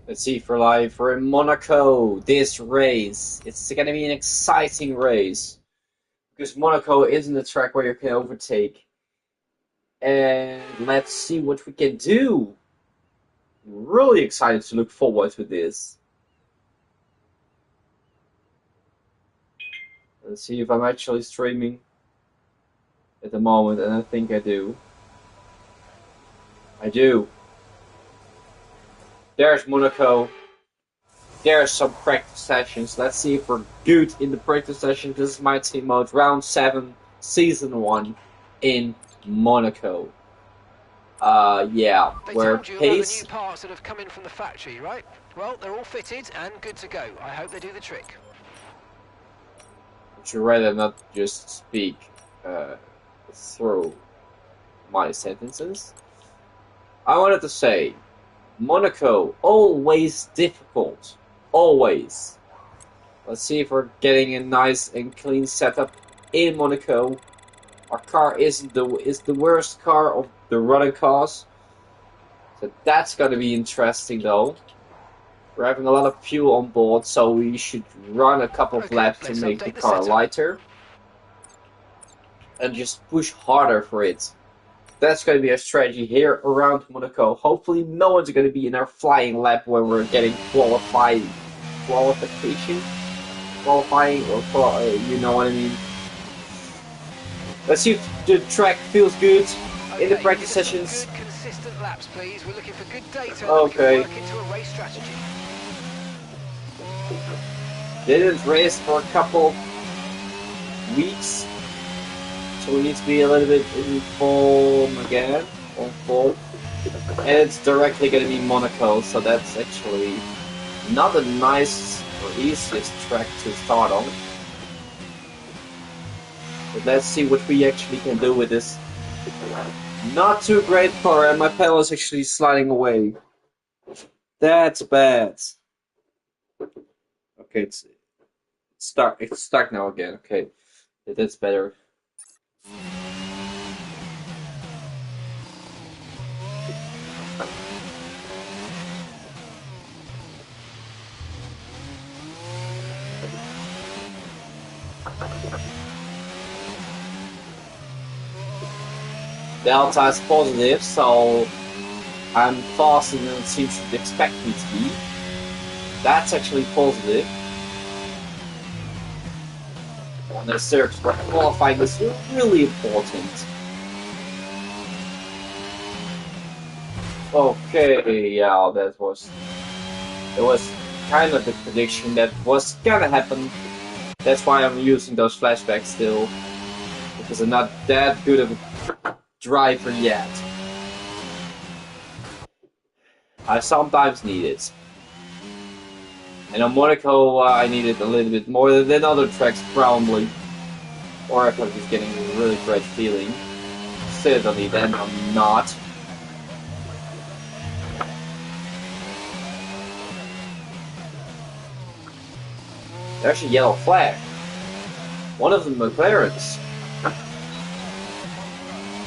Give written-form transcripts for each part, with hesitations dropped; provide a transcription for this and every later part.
Let's see for live. We're in Monaco. This race. It's going to be an exciting race. Because Monaco isn't a track where you can overtake. And let's see what we can do. Really excited to look forward to this. Let's see if I'm actually streaming at the moment, and I think I do. I do. There's Monaco. There's some practice sessions. Let's see if we're good in the practice session. This is my team mode, round 7, season 1 in Monaco. Yeah, They where told you about the pace. new parts that have come in from the factory, right? Well, they're all fitted and good to go. I hope they do the trick. Would you rather not just speak through my sentences? I wanted to say, Monaco, always difficult. Always. Let's see if we're getting a nice and clean setup in Monaco. Our car is the worst car of the running cars. So that's gonna be interesting though. We're having a lot of fuel on board, so we should run a couple of Okay, laps to let's make the update the car setup. lighter. And just push harder for it. That's going to be our strategy here around Monaco. Hopefully no one's going to be in our flying lap when we're getting qualifying, or you know what I mean. Let's see if the track feels good in the Okay, practice give us some sessions. good, consistent laps, please. We're looking for good data Okay. that we can work into a race strategy. Didn't race for a couple weeks, so we need to be a little bit in form again, on form. And it's directly going to be Monaco, so that's actually not the nice or easiest track to start on. But let's see what we actually can do with this. Not too great car, and my pedal is actually sliding away. That's bad. Okay, it's stuck now again. Okay, that's better. Delta is positive, so I'm faster than it seems to expect me to be. That's actually positive. And the search for qualifying is really important. Okay, yeah, it was kind of the prediction that was gonna happen. That's why I'm using those flashbacks still, because I'm not that good of a driver yet. I sometimes need it. And on Monaco, I need it a little bit more than other tracks, probably. Or if I'm just getting a really great feeling. Certainly, then I'm not. There's a yellow flag. One of the McLarens.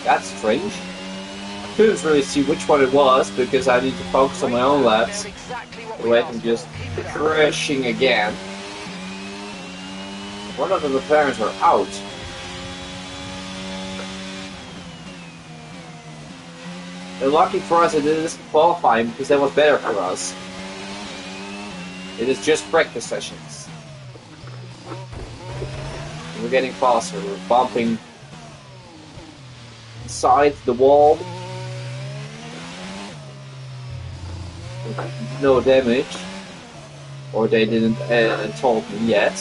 That's strange. I couldn't really see which one it was because I need to focus on my own laps. Otherwise I'm just crashing again. One of the McLarens are out. And lucky for us it isn't qualifying because that was better for us. It is just practice sessions. We're getting faster, we're bumping inside the wall. No damage. Or they didn't told me yet.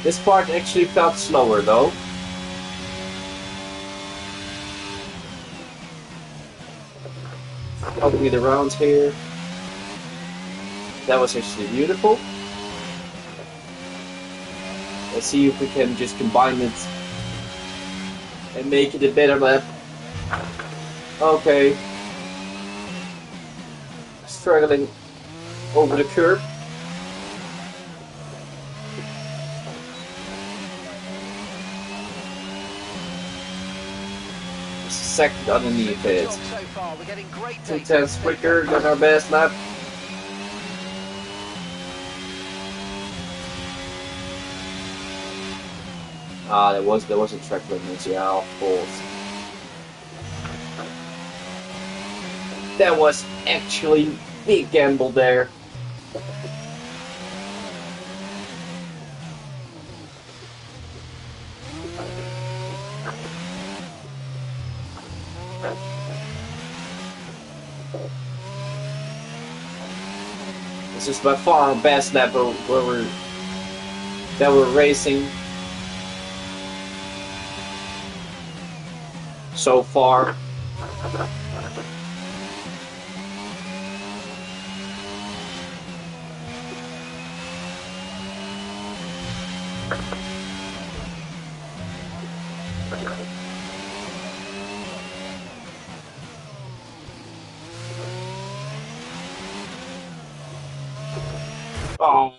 This part actually felt slower though. Helping it around here. That was actually beautiful. Let's see if we can just combine it and make it a better map. Okay. Struggling over the curb. second underneath Good it. job so far. We're getting great 2 data. tenths quicker than our best lap. Ah, there was a track limit, yeah, of course. That was actually big gamble there. This is by far our best lap that we're racing so far. Oh,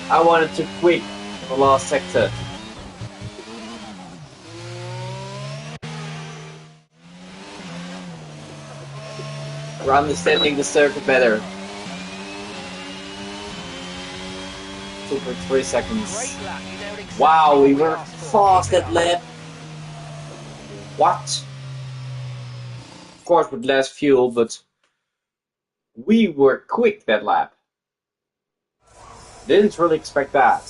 I wanted to quit the last sector. We're understanding the circuit better. 2.3 seconds. Great lap. You nailed exactly Wow, we what were asked for. fast Keep it that up. lap. What? Of course, with less fuel, but we were quick that lap. Didn't really expect that.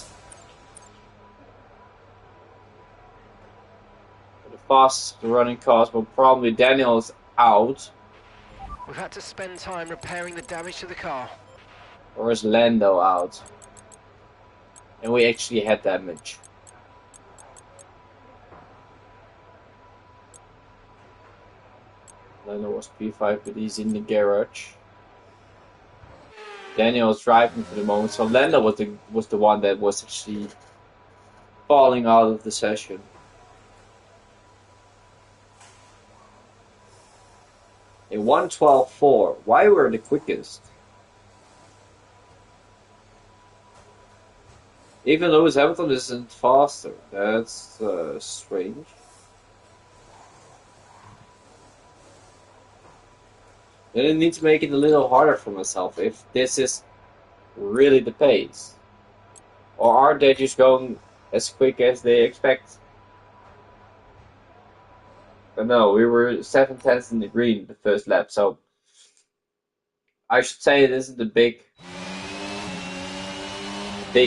The fastest running cars, but probably Daniel's out. We've had to spend time repairing the damage to the car. Or is Lando out? And we actually had damage. Lando was P5, but he's in the garage. Daniel was driving for the moment, so Lando was the one that was actually falling out of the session. A 1:12.4. Why were the quickest? Even Lewis Hamilton isn't faster. That's strange. Then I need to make it a little harder for myself if this is really the pace. Or are they just going as quick as they expect? But no, we were 7 tenths in the green the first lap, so I should say it isn't a big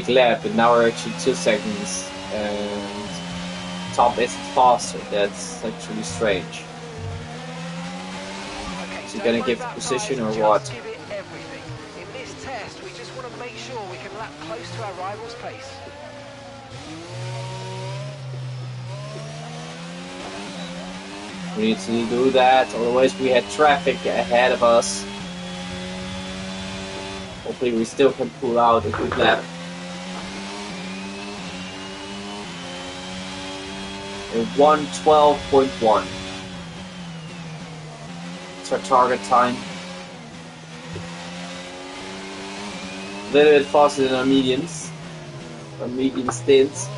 lap, but now we're actually 2 seconds and top isn't faster. That's actually strange. Okay, Is he gonna give the position or what? Give it everything. In this test, we just want to make sure we can lap close to our rival's pace. We need to do that, otherwise we had traffic ahead of us. Hopefully we still can pull out a good lap. A 1:12.1. It's our target time. A little bit faster than our mediums. Our medium stints.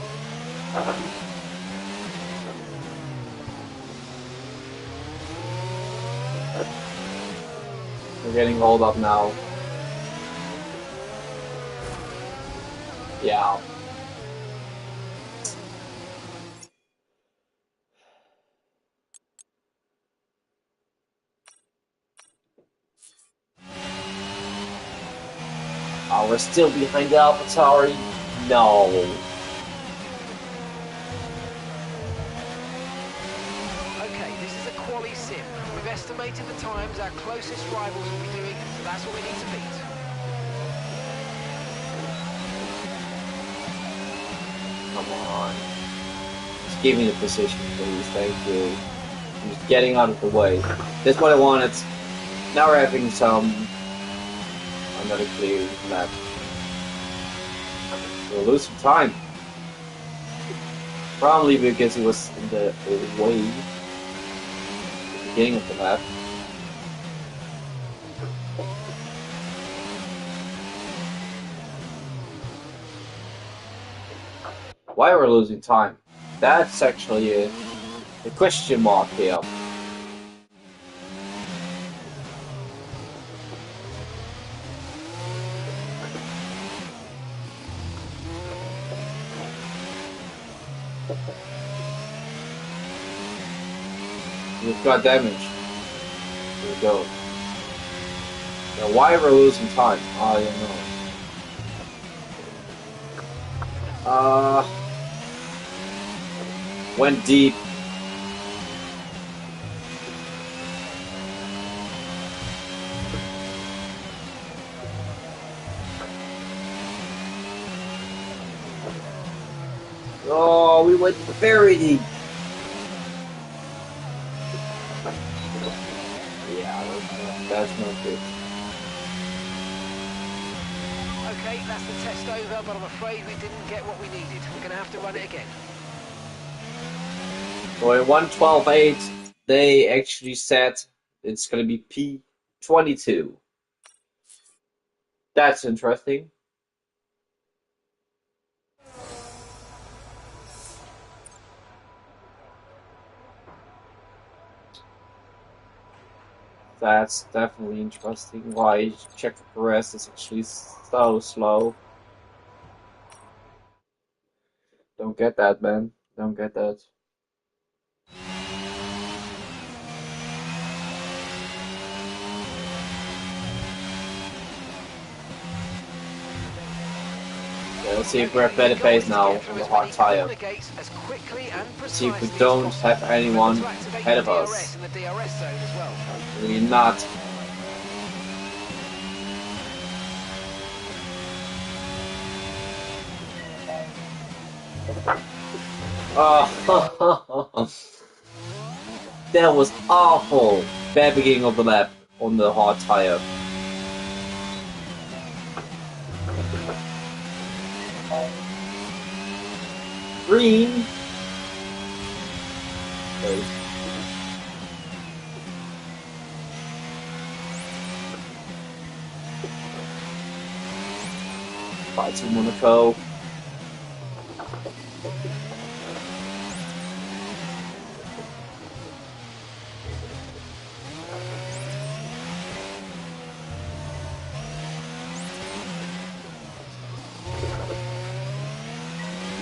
We're getting rolled up now. Yeah. Oh, we're still behind the AlphaTauri. No. Okay, this is a quali sim. We've estimated the times our closest rivals will be doing, so that's what we need to beat. Come on. Just give me the position, please. Thank you. I'm just getting out of the way. That's what I wanted. Now we're having another clear lap. We'll lose some time. Probably because he was in the way at the beginning of the lap. Why we're losing time? That's actually the question mark here. We've got damage. Here we go. Now, why we're losing time? I don't know. Went deep. Oh, we went very deep. Yeah, that's not good. Okay, that's the test over, but I'm afraid we didn't get what we needed. We're going to have to run it again. So in 112.8, they actually said it's going to be P22. That's interesting. That's definitely interesting. Why Checo Perez is actually so slow. Don't get that, man. Don't get that. Yeah, let's see if we're at better pace now on the hard tire. See if we don't have anyone ahead of us. We're not. Oh, that was awful. Bad beginning of the lap on the hard tire. Green. Okay. Bye to Monaco.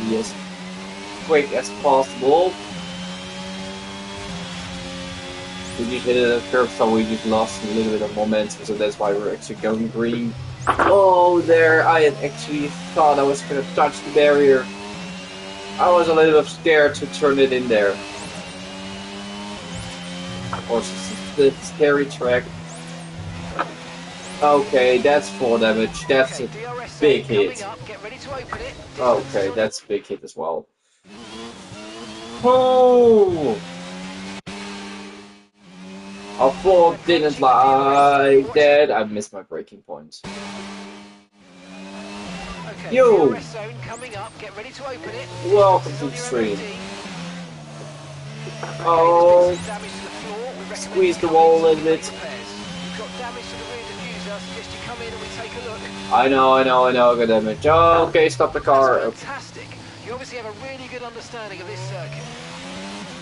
Yes, quick as possible. We just hit a curve, so we just lost a little bit of momentum, so that's why we're actually going green. Oh, there! I had actually thought I was gonna touch the barrier. I was a little bit scared to turn it in there. Of course, it's a scary track. Okay, that's 4 damage. That's a big hit. Okay, that's a big hit as well. Oh! I thought didn't like that. I missed my breaking point. Yo! Welcome to the stream. Oh! Squeeze the wall a little bit. I know, good damage. Oh, okay, stop the car. Fantastic. You obviously have a really good understanding of this circuit.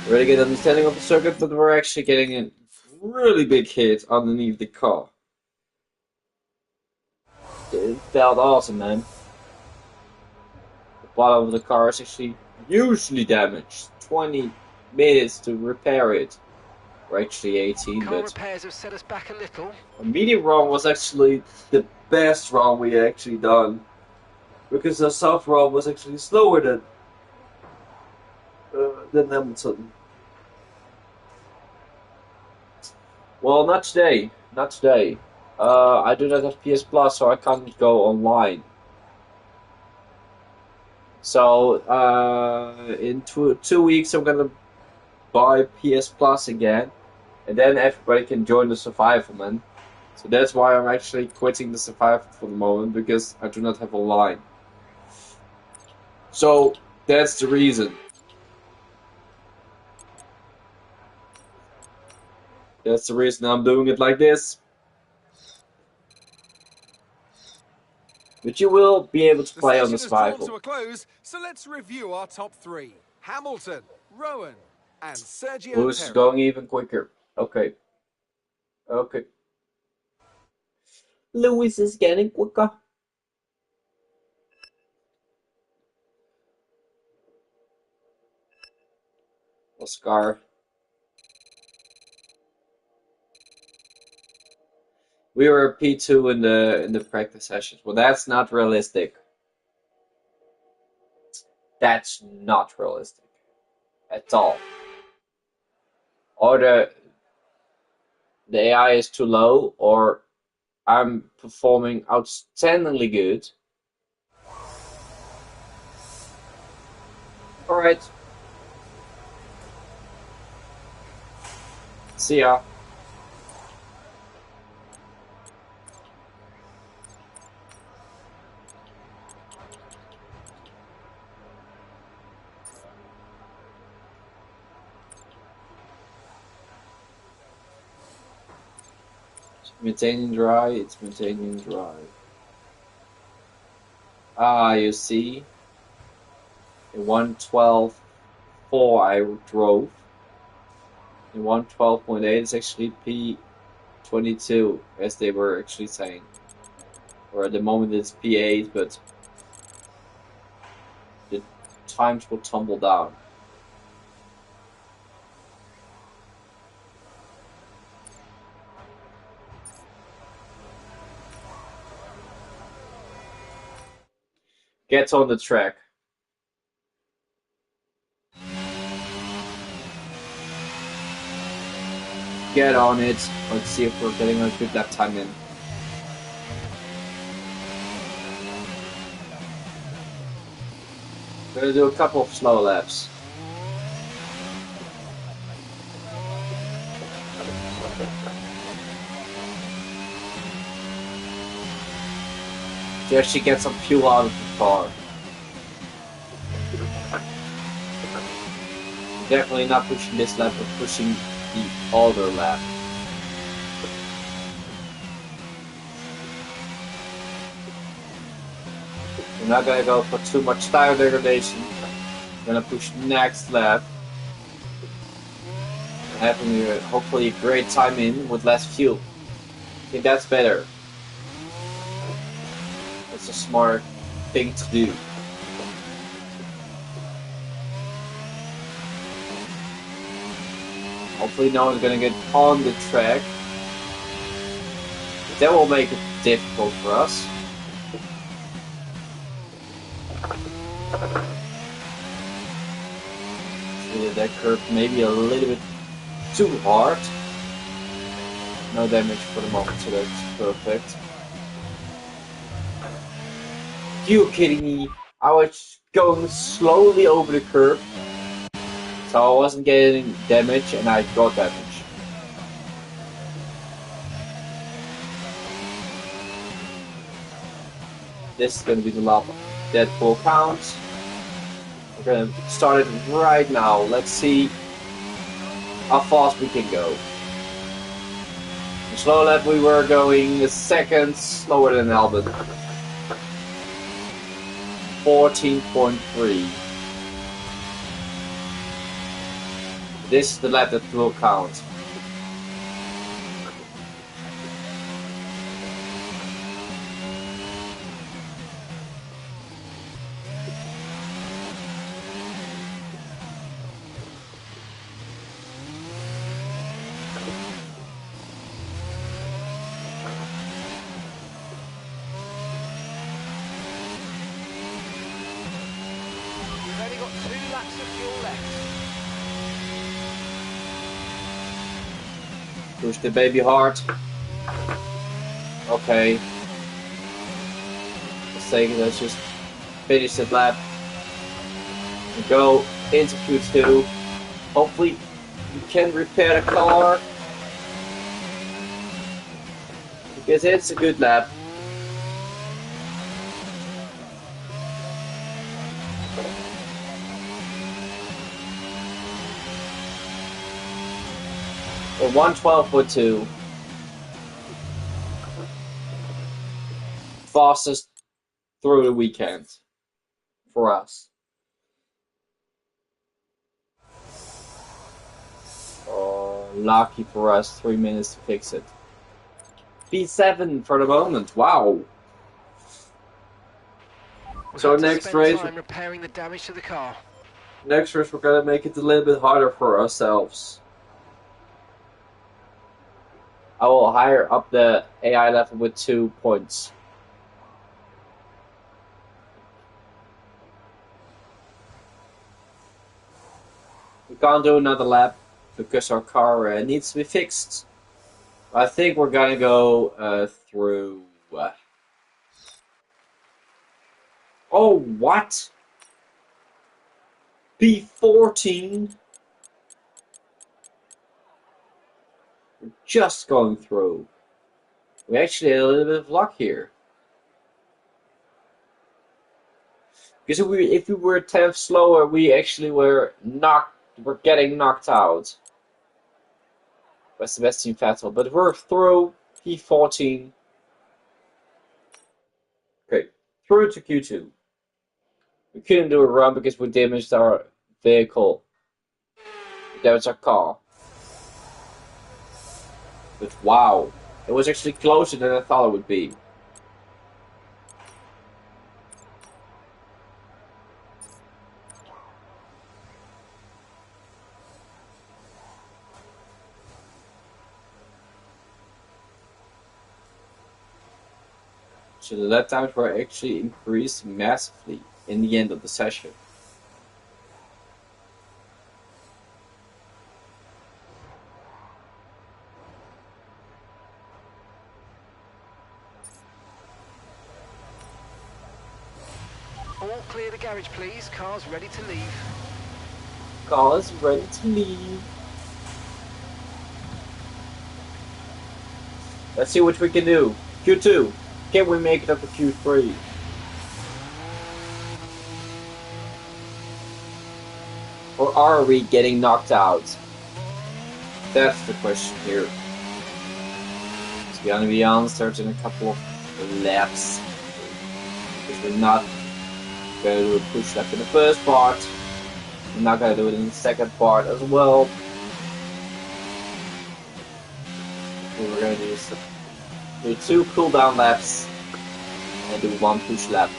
Really good understanding of the circuit, but we're actually getting a really big hit underneath the car. It felt awesome, man. The bottom of the car is actually hugely damaged. 20 minutes to repair it. Or actually 18, car but repairs have set us back a little. A medium run was actually the best run we actually done. Because the soft run was actually slower than Hamilton. Well, not today. Not today. I do not have PS Plus, so I can't go online. So, in 2 weeks, I'm gonna buy PS Plus again, and then everybody can join the survival, man. So that's why I'm actually quitting the survival for the moment, because I do not have online. So, that's the reason. That's the reason I'm doing it like this. But you will be able to play on the survival. To a close, so let's review our top 3. Hamilton, Rowan, and Sergio Lewis is Perez. going even quicker. Okay. Okay. Lewis is getting quicker. Oscar. We were P2 in the practice sessions. Well, that's not realistic. That's not realistic at all. Or the AI is too low, or I'm performing outstandingly good. All right. See ya. It's maintaining dry. It's maintaining dry. Ah, you see, in 112.4 I drove. In 112.8 it's actually P22, as they were actually saying. Or at the moment it's P8, but the times will tumble down. Get on the track. Get on it. Let's see if we're getting a good lap time in. We're gonna do a couple of slow laps. To actually get some fuel out of the car. Definitely not pushing this lap, but pushing the other lap. We're not gonna go for too much tire degradation. We're gonna push next lap. Having hopefully a great time in with less fuel. I think that's better. It's a smart thing to do. Hopefully no one's gonna get on the track. That will make it difficult for us. That curve maybe a little bit too hard. No damage for the moment, so that's perfect. You kidding me? I was going slowly over the curve, so I wasn't getting damage, and I got damage. This is gonna be the lap that will count. We're gonna start it right now. Let's see how fast we can go. The slow lap we were going a second slower than Albert. 14.3. This is the lap that will count. We've only got 2 laps of fuel left. Push the baby hard. Okay. Let's just finish that lap. And go into Q2. Hopefully we can repair the car. Because it's a good lap. Or 112.2. Fastest through the weekend for us. Lucky for us, 3 minutes to fix it. P7 for the moment. Wow. So next race, time repairing the damage to the car. Next race, we're gonna make it a little bit harder for ourselves. I will higher up the AI level with 2 points. We can't do another lap because our car needs to be fixed. I think we're gonna go through. Oh, what? P14? We're just going through. We actually had a little bit of luck here. Because if we were 10th slower, we actually were getting knocked out by Sebastian Vettel. But we're through P14. Okay, through to Q2. We couldn't do a run because we damaged our vehicle. We damaged our car. But wow, it was actually closer than I thought it would be. So the lap times were actually increased massively in the end of the session. All clear the garage, please. Car's ready to leave. Car's ready to leave. Let's see what we can do. Q2. Can we make it up to Q3? Or are we getting knocked out? That's the question here. It's gonna be answered in a couple of laps. Because we're not gonna do a push lap in the first part. We're not gonna do it in the second part as well. We're gonna do 2 cooldown laps and do 1 push lap.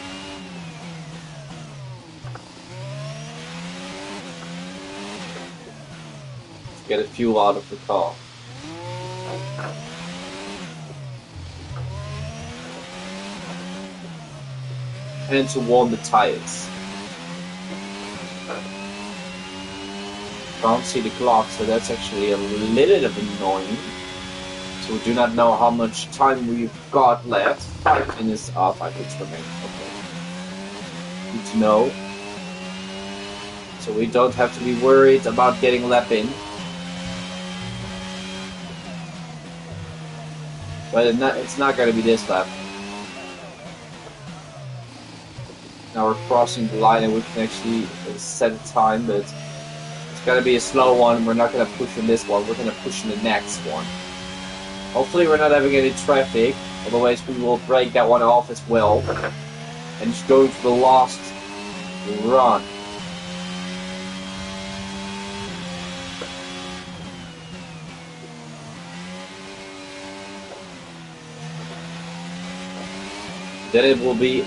To get a fuel out of the car. And to warm the tires. Can't see the clock, so that's actually a little bit annoying. So we do not know how much time we've got left. 5 minutes, 5 minutes remain. Okay. Good to know. So we don't have to be worried about getting a lap in. But it's not going to be this lap. Now we're crossing the line and we can actually set a time, but it's going to be a slow one. We're not going to push in this one. We're going to push in the next one. Hopefully we're not having any traffic, otherwise we will break that one off as well. And just go for the last run. Then it will be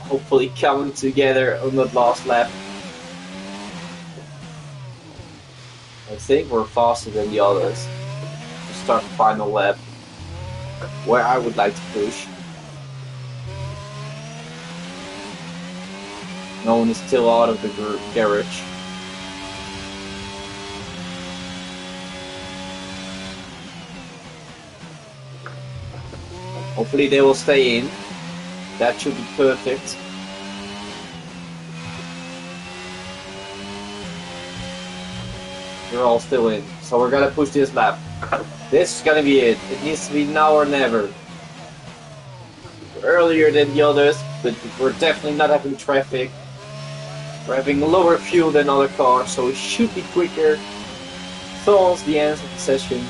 hopefully coming together on that last lap. I think we're faster than the others. Start the final lap where I would like to push. No one is still out of the garage. Hopefully they will stay in. That should be perfect. They're all still in. So we're gonna push this lap. This is gonna be it. It needs to be now or never. We're earlier than the others, but we're definitely not having traffic. We're having lower fuel than other cars, so it should be quicker. Towards the end of the session.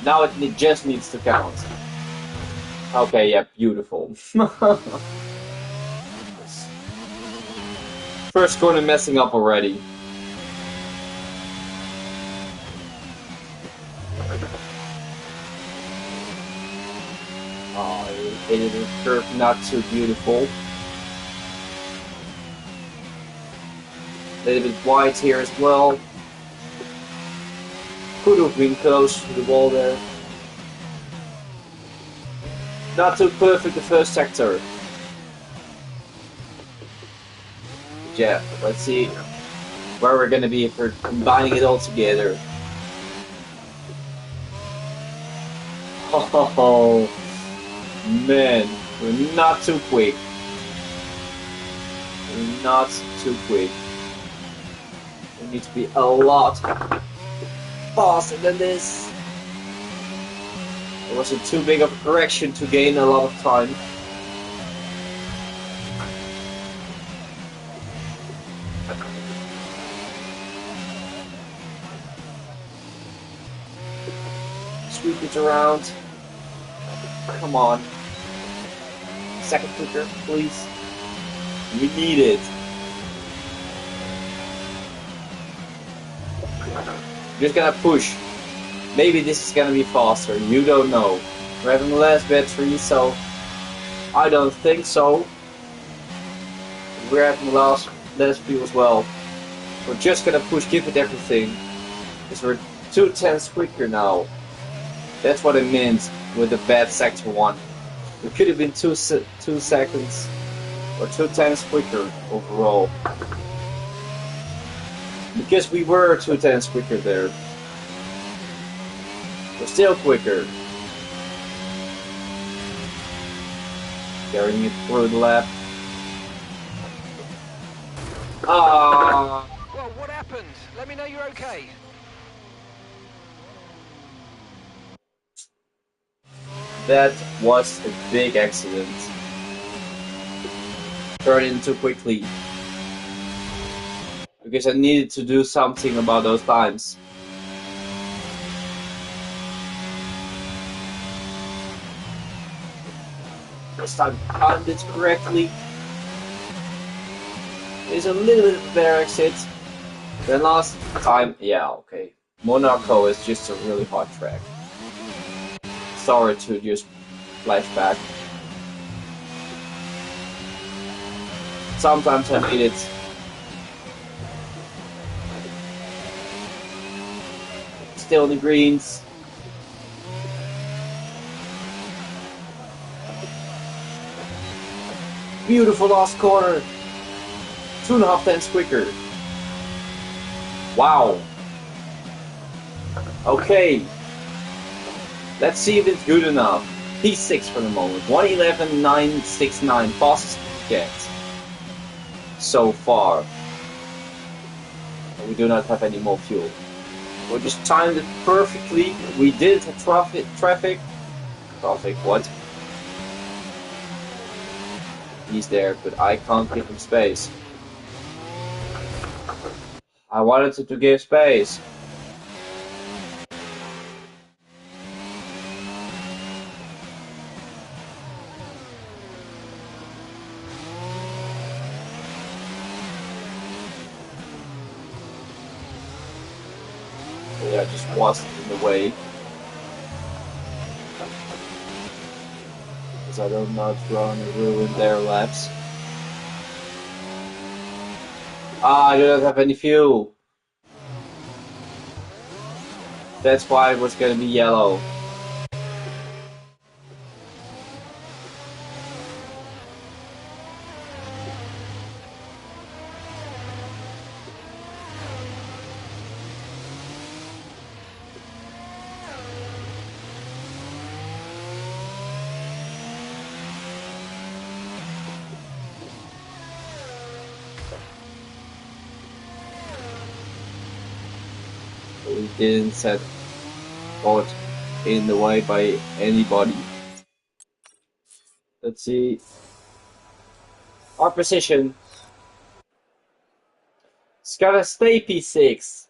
Now it just needs to count. Okay, yeah, beautiful. First corner messing up already. It is a curve not too beautiful. A little bit wide here as well. Could have been close to the wall there. Not too perfect the first sector. But yeah, let's see where we're gonna be if we're combining it all together. Oh man, we're not too quick. We're not too quick. We need to be a lot faster than this. It wasn't too big of a correction to gain a lot of time. Sweep it around. Come on. Second clicker, please. We need it. Just gonna push. Maybe this is gonna be faster. You don't know. We're having less battery, so I don't think so. We're having less fuel as well. We're just gonna push, give it everything. Because we're 2/10 quicker now. That's what it meant with the bad sector 1. We could have been 2 seconds or 2/10 quicker overall. Because we were 2/10 quicker there. We're still quicker. Carrying it through the lap. Ah. Well, what happened? Let me know you're okay. That was a big accident. Turned in too quickly. Because I needed to do something about those times. This time I timed it correctly. It's a little bit of a better exit than last time. Yeah, okay. Monaco is just a really hard track. Sorry to just flash back. Sometimes I hate it. Still in the greens. Beautiful last corner. 2.5 tenths quicker. Wow. Okay. Let's see if it's good enough. P6 for the moment. 1:11.969. Fastest we get so far. We do not have any more fuel. We just timed it perfectly. We did traffic. What? He's there, but I can't give him space. I wanted to give space. Yeah, just wasn't in the way. Because I don't know if run and ruin their laps. Ah, I don't have any fuel. That's why it was gonna be yellow. We didn't set caught in the way by anybody. Let's see. Our position. It's gotta stay P6.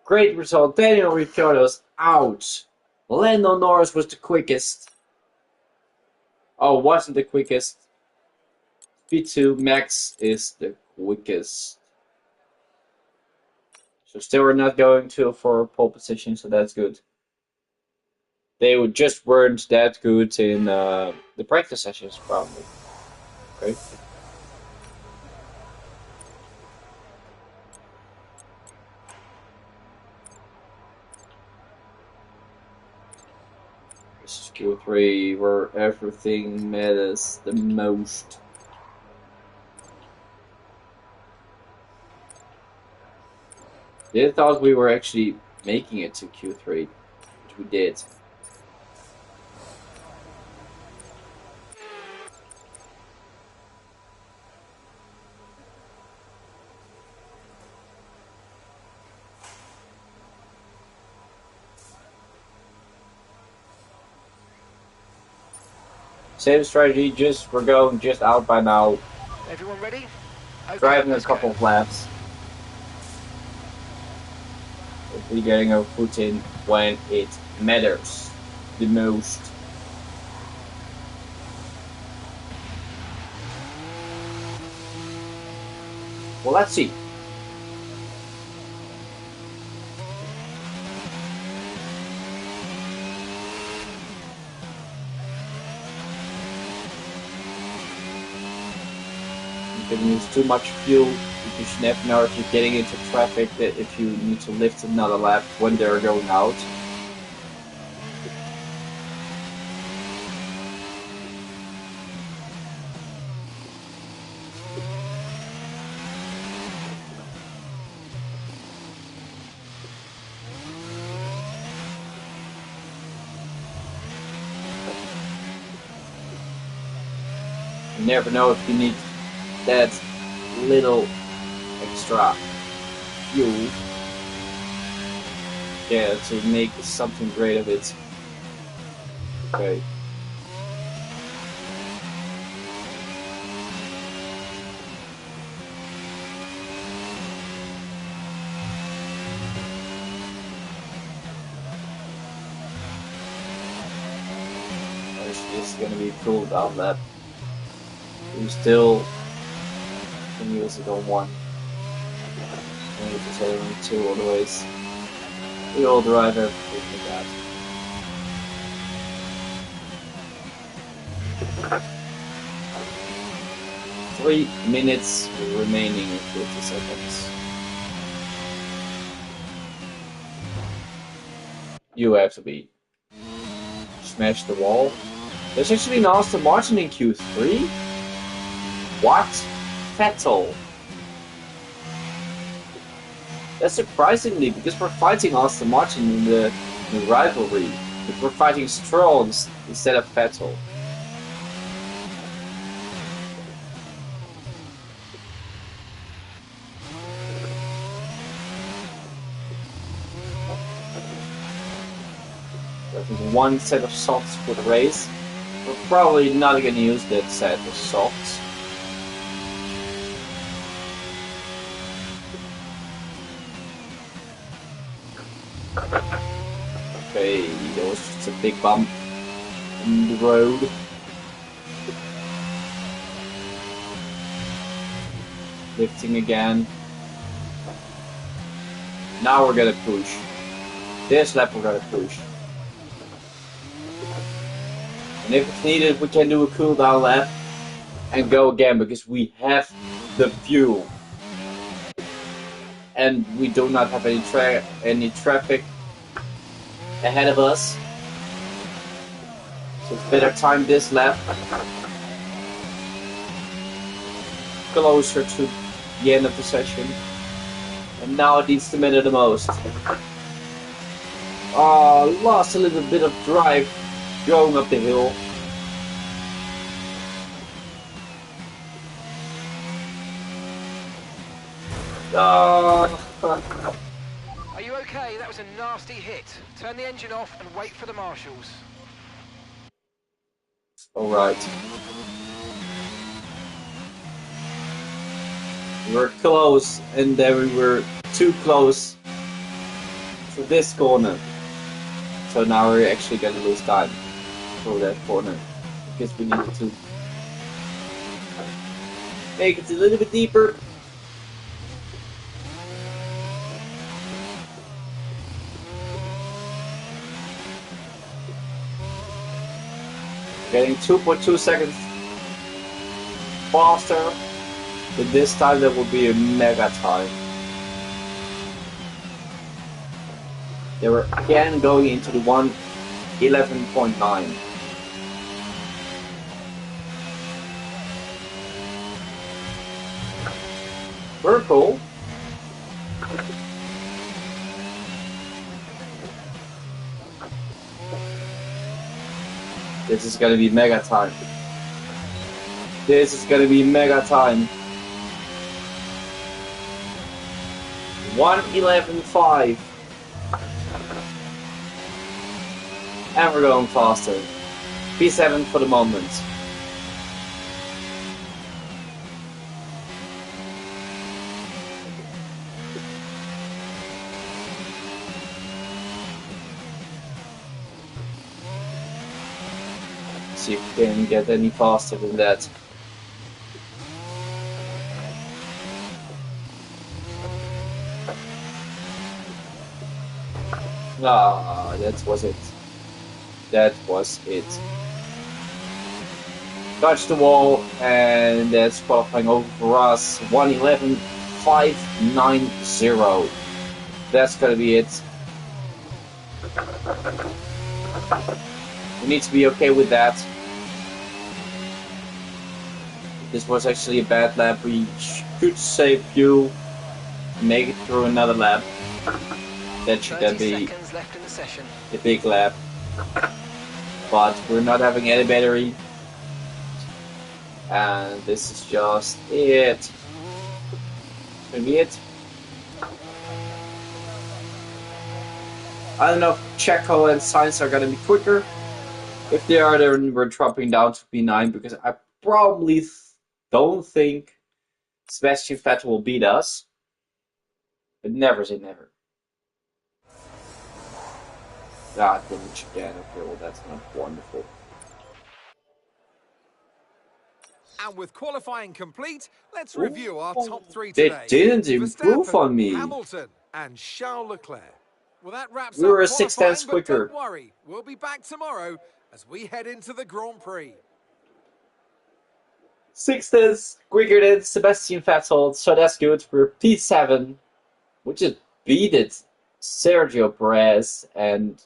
Great result. Daniel Ricciardo's out. Lando Norris was the quickest. Oh, wasn't the quickest. P2 Max is the quickest. So still we're not going to for pole position, so that's good. They just weren't that good in the practice sessions, probably. Okay. This is Q3, where everything matters the most. They thought we were actually making it to Q3, which we did. Same strategy, we're going just out by now. Everyone ready? Okay, Driving a let's couple go. of laps. Hopefully getting our foot in when it matters the most. Well, let's see. You can use too much fuel. You should never know if you're getting into traffic that if you need to lift another lap when they're going out. You never know if you need that little extra fuel, yeah, to make something great of it. Okay. This is gonna be a cool down lap. We still can use it on one. And we just have only two otherwise. We all drive everything like that. Three minutes remaining in 50 seconds. You have to be. Smash the wall. There's actually an Aston Martin in Q3? What? Vettel. That's surprisingly, because we're fighting Aston Martin in the rivalry. But we're fighting Stroll instead of Vettel. There's one set of softs for the race. We're probably not going to use that set of softs. Okay, there was just a big bump in the road. Lifting again. Now we're gonna push. This lap we're gonna push. And if it's needed, we can do a cool down lap and go again because we have the fuel. And we do not have any traffic ahead of us. So it's better time this lap. Closer to the end of the session. And now it needs to matter the most. Lost a little bit of drive going up the hill. Are you okay? That was a nasty hit. Turn the engine off and wait for the marshals. Alright. We were close, and then we were too close to this corner. So now we're actually gonna lose time for that corner. Because we needed to make it a little bit deeper. Getting 2.2 seconds faster. But this time that will be a mega time. They were again going into the 1:11.9. Very cool. This is gonna be mega time. This is gonna be mega time. 1:11.5. And we're going faster. P7 for the moment. See if we can get any faster than that. Ah, that was it. That was it. Touch the wall, and that's qualifying over for us. 1:11.590. That's gonna be it. We need to be okay with that. This was actually a bad lap. We could save fuel, make it through another lap. That should then be left in the session. the big lap. But we're not having any battery. And this is just it. Gonna be it. I don't know if Checo and Sainz are gonna be quicker. If they are, then we're dropping down to P9 because I probably don't think Sebastian Vettel will beat us. But never say never. Ah, damage again. Okay, well that's not wonderful. And with qualifying complete, let's review our top three They today. didn't improve on me. Hamilton and Charles Leclerc. Well, that wraps We were up 6 qualifying, tenths but quicker. don't worry, we'll be back tomorrow as we head into the Grand Prix. 6 tenths quicker than Sebastian Vettel, so that's good. We're P7, which just beat it. Sergio Perez and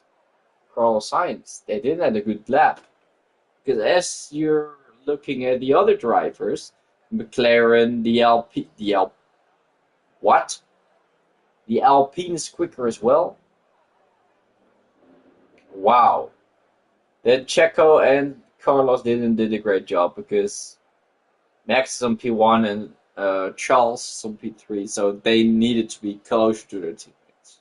Carlos Sainz. They didn't have a good lap. Because as you're looking at the other drivers, McLaren, the Alpine is quicker as well. Wow. Then Checo and Carlos did a great job because Max is on P1 and Charles is on P3, so they needed to be closer to their teammates.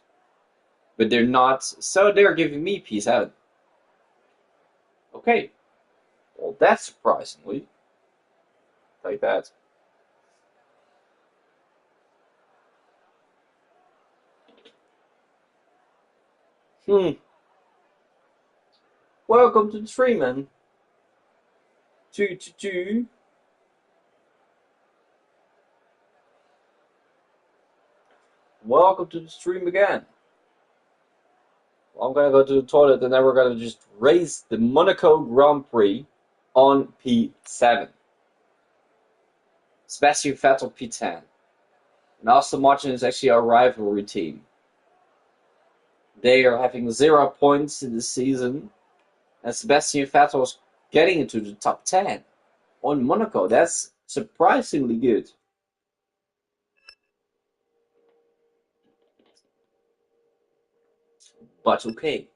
But they're not, so they're giving me P7. Okay. Well, that's surprisingly like that. Welcome to the stream, man. 222. Welcome to the stream again. Well, I'm gonna go to the toilet and then we're gonna just race the Monaco Grand Prix on P7. Sebastian Vettel P10. And Aston Martin is actually our rivalry team. They are having 0 points in the season, and Sebastian Vettel is getting into the top 10 on Monaco. That's surprisingly good. But okay.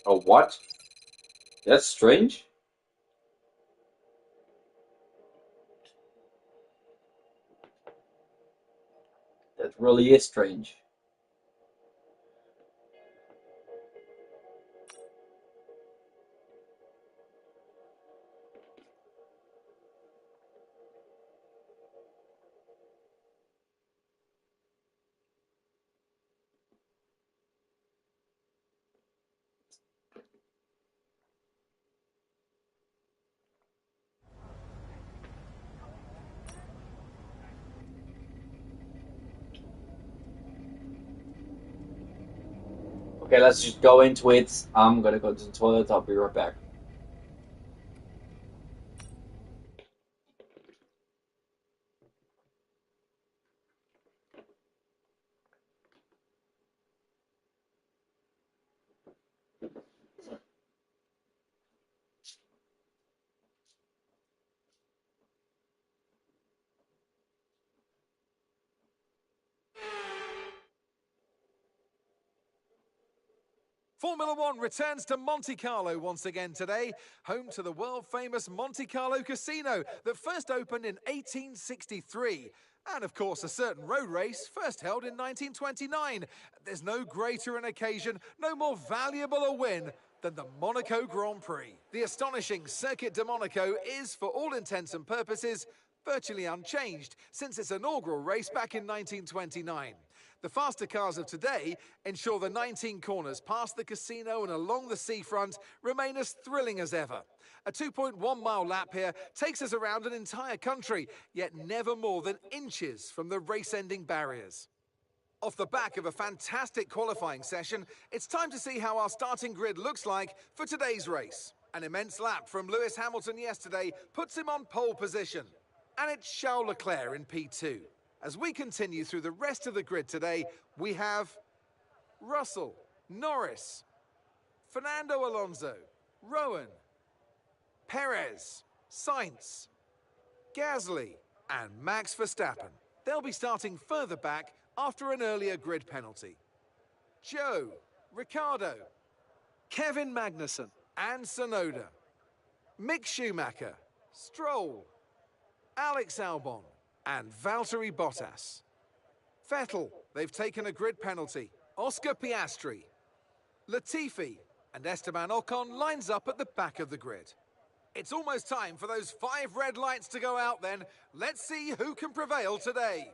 Oh, what? That's strange. That really is strange. Okay, let's just go into it. I'm gonna go to the toilet. I'll be right back. Formula One returns to Monte Carlo once again today, home to the world-famous Monte Carlo Casino that first opened in 1863. And of course, a certain road race first held in 1929. There's no greater an occasion, no more valuable a win than the Monaco Grand Prix. The astonishing Circuit de Monaco is, for all intents and purposes, virtually unchanged since its inaugural race back in 1929. The faster cars of today ensure the 19 corners past the casino and along the seafront remain as thrilling as ever. A 2.1-mile lap here takes us around an entire country, yet never more than inches from the race-ending barriers. Off the back of a fantastic qualifying session, it's time to see how our starting grid looks like for today's race. An immense lap from Lewis Hamilton yesterday puts him on pole position. And it's Charles Leclerc in P2. As we continue through the rest of the grid today, we have Russell, Norris, Fernando Alonso, Rowan, Perez, Sainz, Gasly, and Max Verstappen. They'll be starting further back after an earlier grid penalty. Joe, Ricciardo, Kevin Magnussen, and Tsunoda, Mick Schumacher, Stroll, Alex Albon, and Valtteri Bottas. Vettel, they've taken a grid penalty. Oscar Piastri, Latifi, and Esteban Ocon lines up at the back of the grid. It's almost time for those 5 red lights to go out then. Let's see who can prevail today.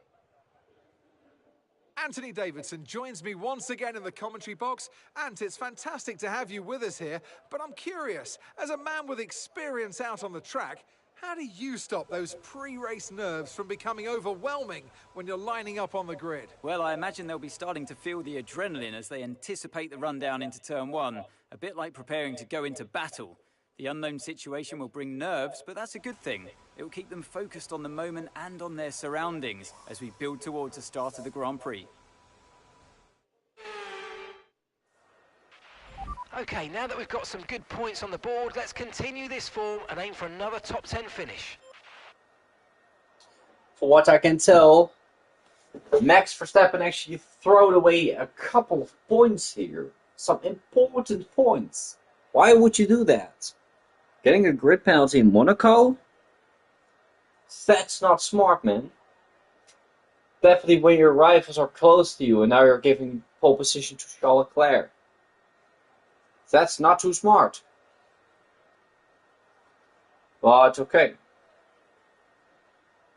Anthony Davidson joins me once again in the commentary box. Ant, it's fantastic to have you with us here, but I'm curious, as a man with experience out on the track, how do you stop those pre-race nerves from becoming overwhelming when you're lining up on the grid? Well, I imagine they'll be starting to feel the adrenaline as they anticipate the rundown into turn 1, a bit like preparing to go into battle. The unknown situation will bring nerves, but that's a good thing. It will keep them focused on the moment and on their surroundings as we build towards the start of the Grand Prix. Okay, now that we've got some good points on the board, let's continue this form and aim for another top 10 finish. For what I can tell, Max Verstappen actually thrown away a couple of points here. Some important points. Why would you do that? Getting a grid penalty in Monaco? That's not smart, man. Definitely when your rivals are close to you and now you're giving pole position to Charles Leclerc. That's not too smart. But okay.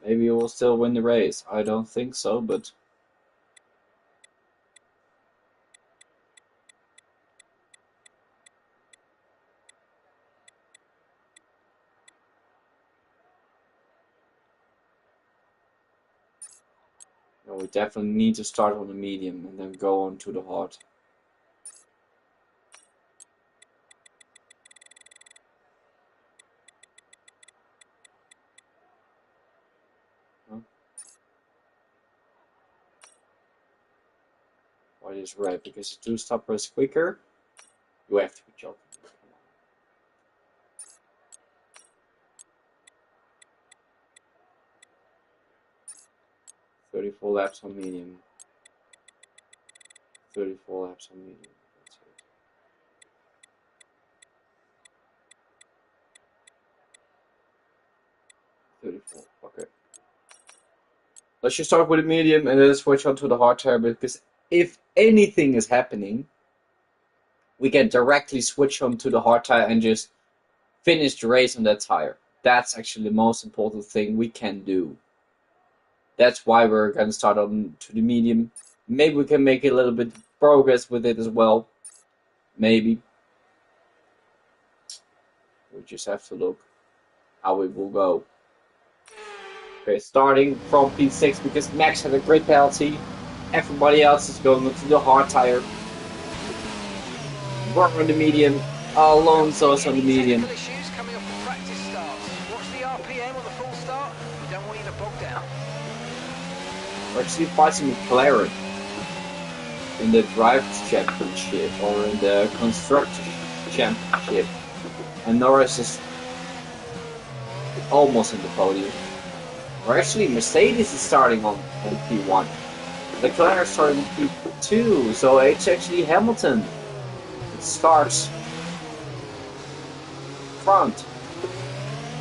Maybe you will still win the race. I don't think so, but... No, we definitely need to start on the medium and then go on to the hard. Why is red? Because the 2-stopper is quicker? You have to be joking. 34 laps on medium. 34 laps on medium. That's it. 34. Okay. Let's just start with the medium and then switch on to the hard tire, because if anything is happening, we can directly switch on to the hard tire and just finish the race on that tire. That's actually the most important thing we can do. That's why we're going to start on to the medium. Maybe we can make a little bit of progress with it as well. Maybe. We just have to look how it will go. Okay, starting from P6 because Max had a grid penalty. Everybody else is going to the hard tire. We're on the medium. Alonso's on the medium. Technical issues coming off the practice start. Watch the RPM on the full start. We don't want you to bog down. We're actually fighting McLaren in the Drivers' Championship or in the Constructors' Championship. And Norris is almost in the podium. Or actually, Mercedes is starting on P1. Leclerc is starting on P2, so it's actually Hamilton. It starts front.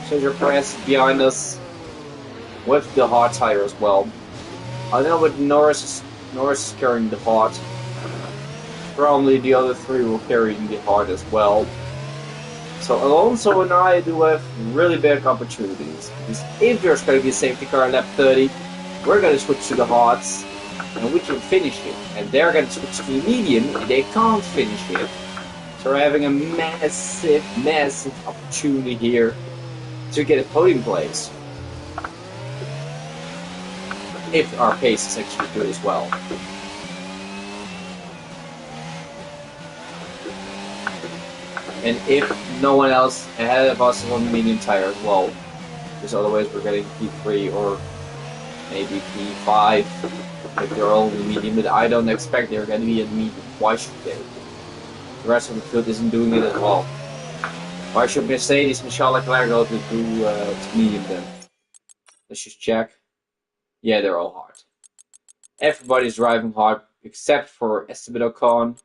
Sergio Perez is behind us with the hard tire as well. I know, but Norris is carrying the hard. Probably the other three will carry the hard as well. So Alonso and I do have really big opportunities. Because if there's going to be a safety car at lap 30, we're going to switch to the hards and we can finish it. And they're going to switch to the medium and they can't finish it. So we're having a massive, massive opportunity here to get a podium place. If our pace is actually good as well. And if no one else ahead of us is on the medium tire as well. Because otherwise we're getting P3 or maybe P5 if they're all in the medium, but I don't expect they're going to be at medium. Why should they? The rest of the field isn't doing it as well. Why should Mercedes and Charles Leclerc go to medium then? Let's just check. Yeah, they're all hard. Everybody's driving hard except for Esteban Ocon,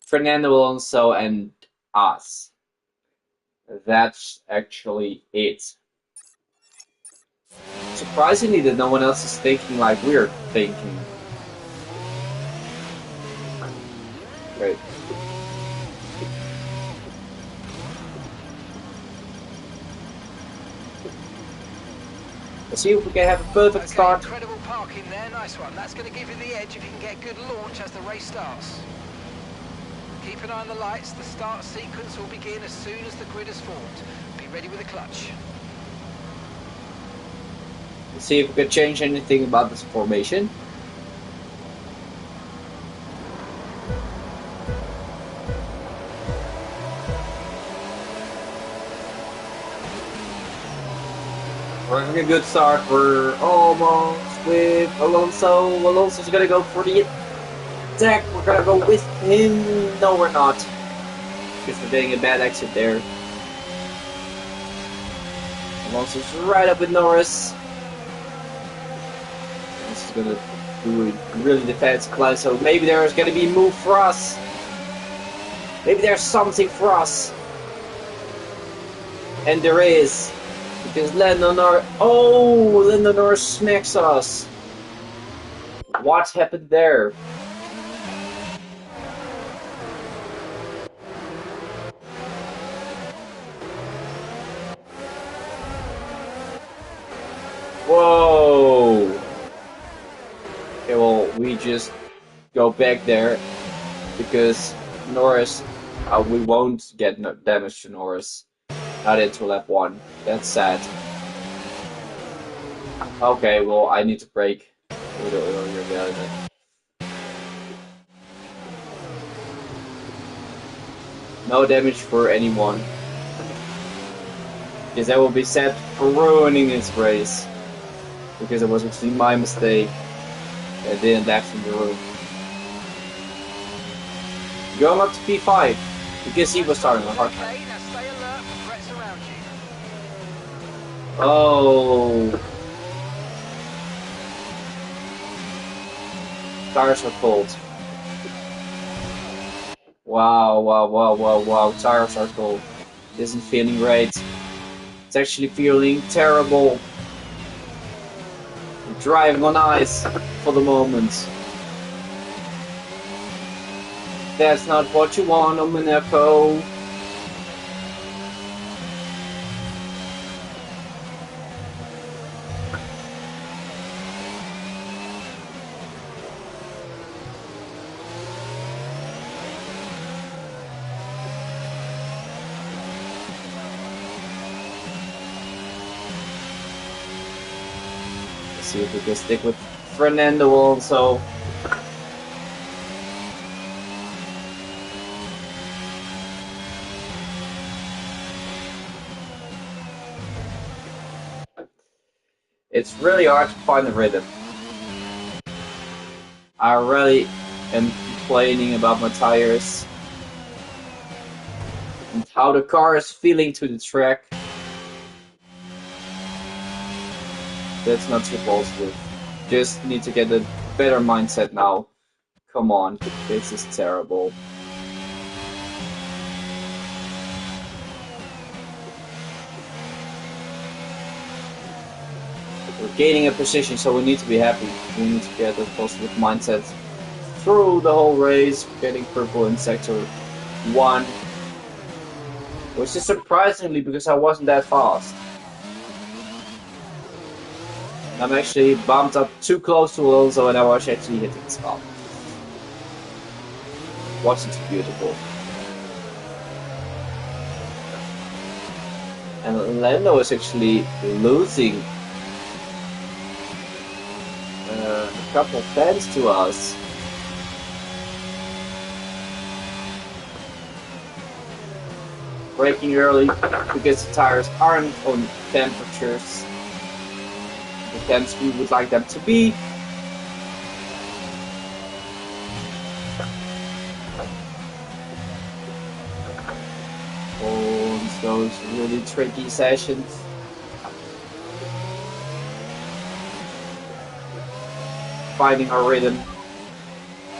Fernando Alonso, and us. That's actually it. Surprisingly that no one else is thinking like we're thinking. Great. Let's see if we can have a perfect start. Incredible parking there, nice one. That's going to give you the edge if you can get good launch as the race starts. Keep an eye on the lights. The start sequence will begin as soon as the grid is formed. Be ready with the clutch. Let's see if we can change anything about this formation. We're having a good start. We're almost with Alonso. Alonso's gonna go for the attack. We're gonna go with him. No, we're not. Because we're getting a bad exit there. Alonso's right up with Norris. This is gonna do a really defensive plan, so maybe there's gonna be a move for us. Maybe there's something for us. And there is. Because Lando Norris smacks us. What happened there? Whoa! Okay, well, we just go back there because Norris, we won't get no damage to Norris. Not into lap 1. That's sad. Okay, well, I need to brake a little earlier the other day. No damage for anyone. Because I will be set for ruining this race. Because it was actually my mistake. I didn't left in the room. Going up to P5. Because he was starting a hard time. Oh. Tires are cold. Wow. Tires are cold. It isn't feeling great. It's actually feeling terrible. I'm driving on ice for the moment. That's not what you want on Monaco. See if we can stick with Fernando also. it's really hard to find the rhythm. I really am complaining about my tires and how the car is feeling to the track. That's not too positive. Just need to get a better mindset now. Come on, this is terrible. We're gaining a position, so we need to be happy. We need to get a positive mindset through the whole race, getting purple in sector 1. Which is surprisingly because I wasn't that fast. I'm actually bumped up too close to Alonso and I was actually hitting the spot. Wasn't too beautiful. And Lando is actually losing a couple of fans to us. Braking early because the tires aren't on temperatures the temps we would like them to be. Oh, those really tricky sessions. Finding our rhythm.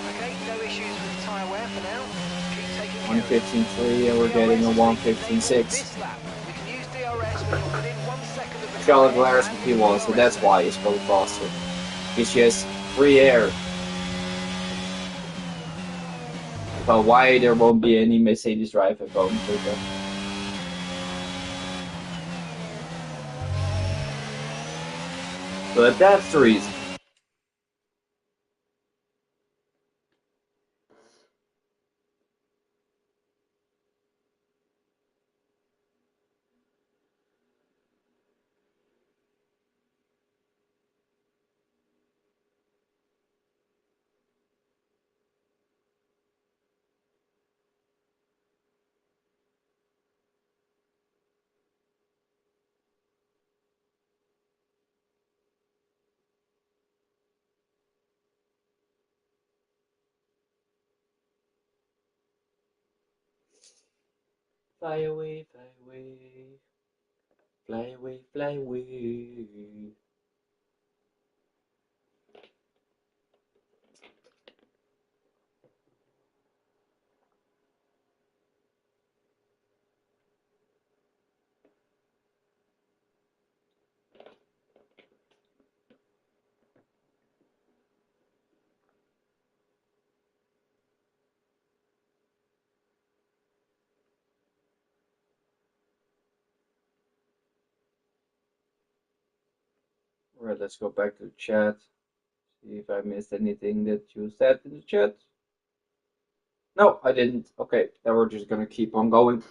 Okay, no issues with the tyre wear for now. Keep taking 1:15.3 and we're getting a 1:15.6. this lap. We can use DRS when you're within 1 second of the Charles Leclerc from P1, so that's why he's going faster. Because he has free air. But why there won't be any Mercedes driver going quicker? But that's the reason. Fly away, fly away. Fly away, fly away. Alright, let's go back to the chat. See if I missed anything that you said in the chat. No, I didn't. Okay, then we're just gonna keep on going.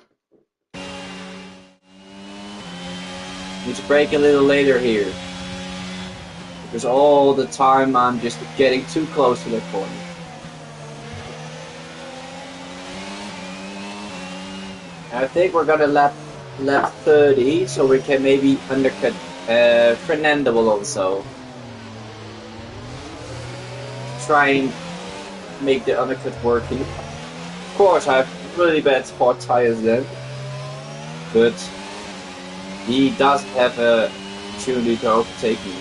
Need to brake a little later here. Because all the time I'm just getting too close to that corner. I think we're gonna lap 30, so we can maybe undercut Fernando Alonso. Try and make the undercut working. Of course, I have really bad sport tires then, but he doesn't have a opportunity to overtake me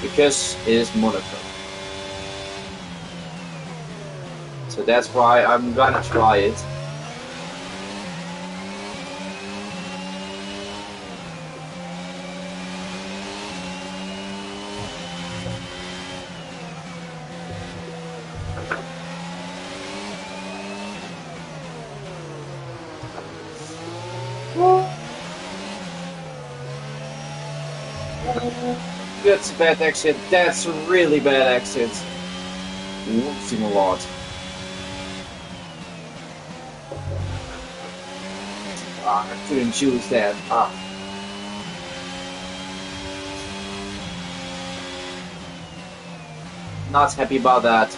because it is Monaco. So that's why I'm gonna try it. That's a bad exit. That's a really bad exit. Losing a lot. Ah, I couldn't choose that. Ah. Not happy about that.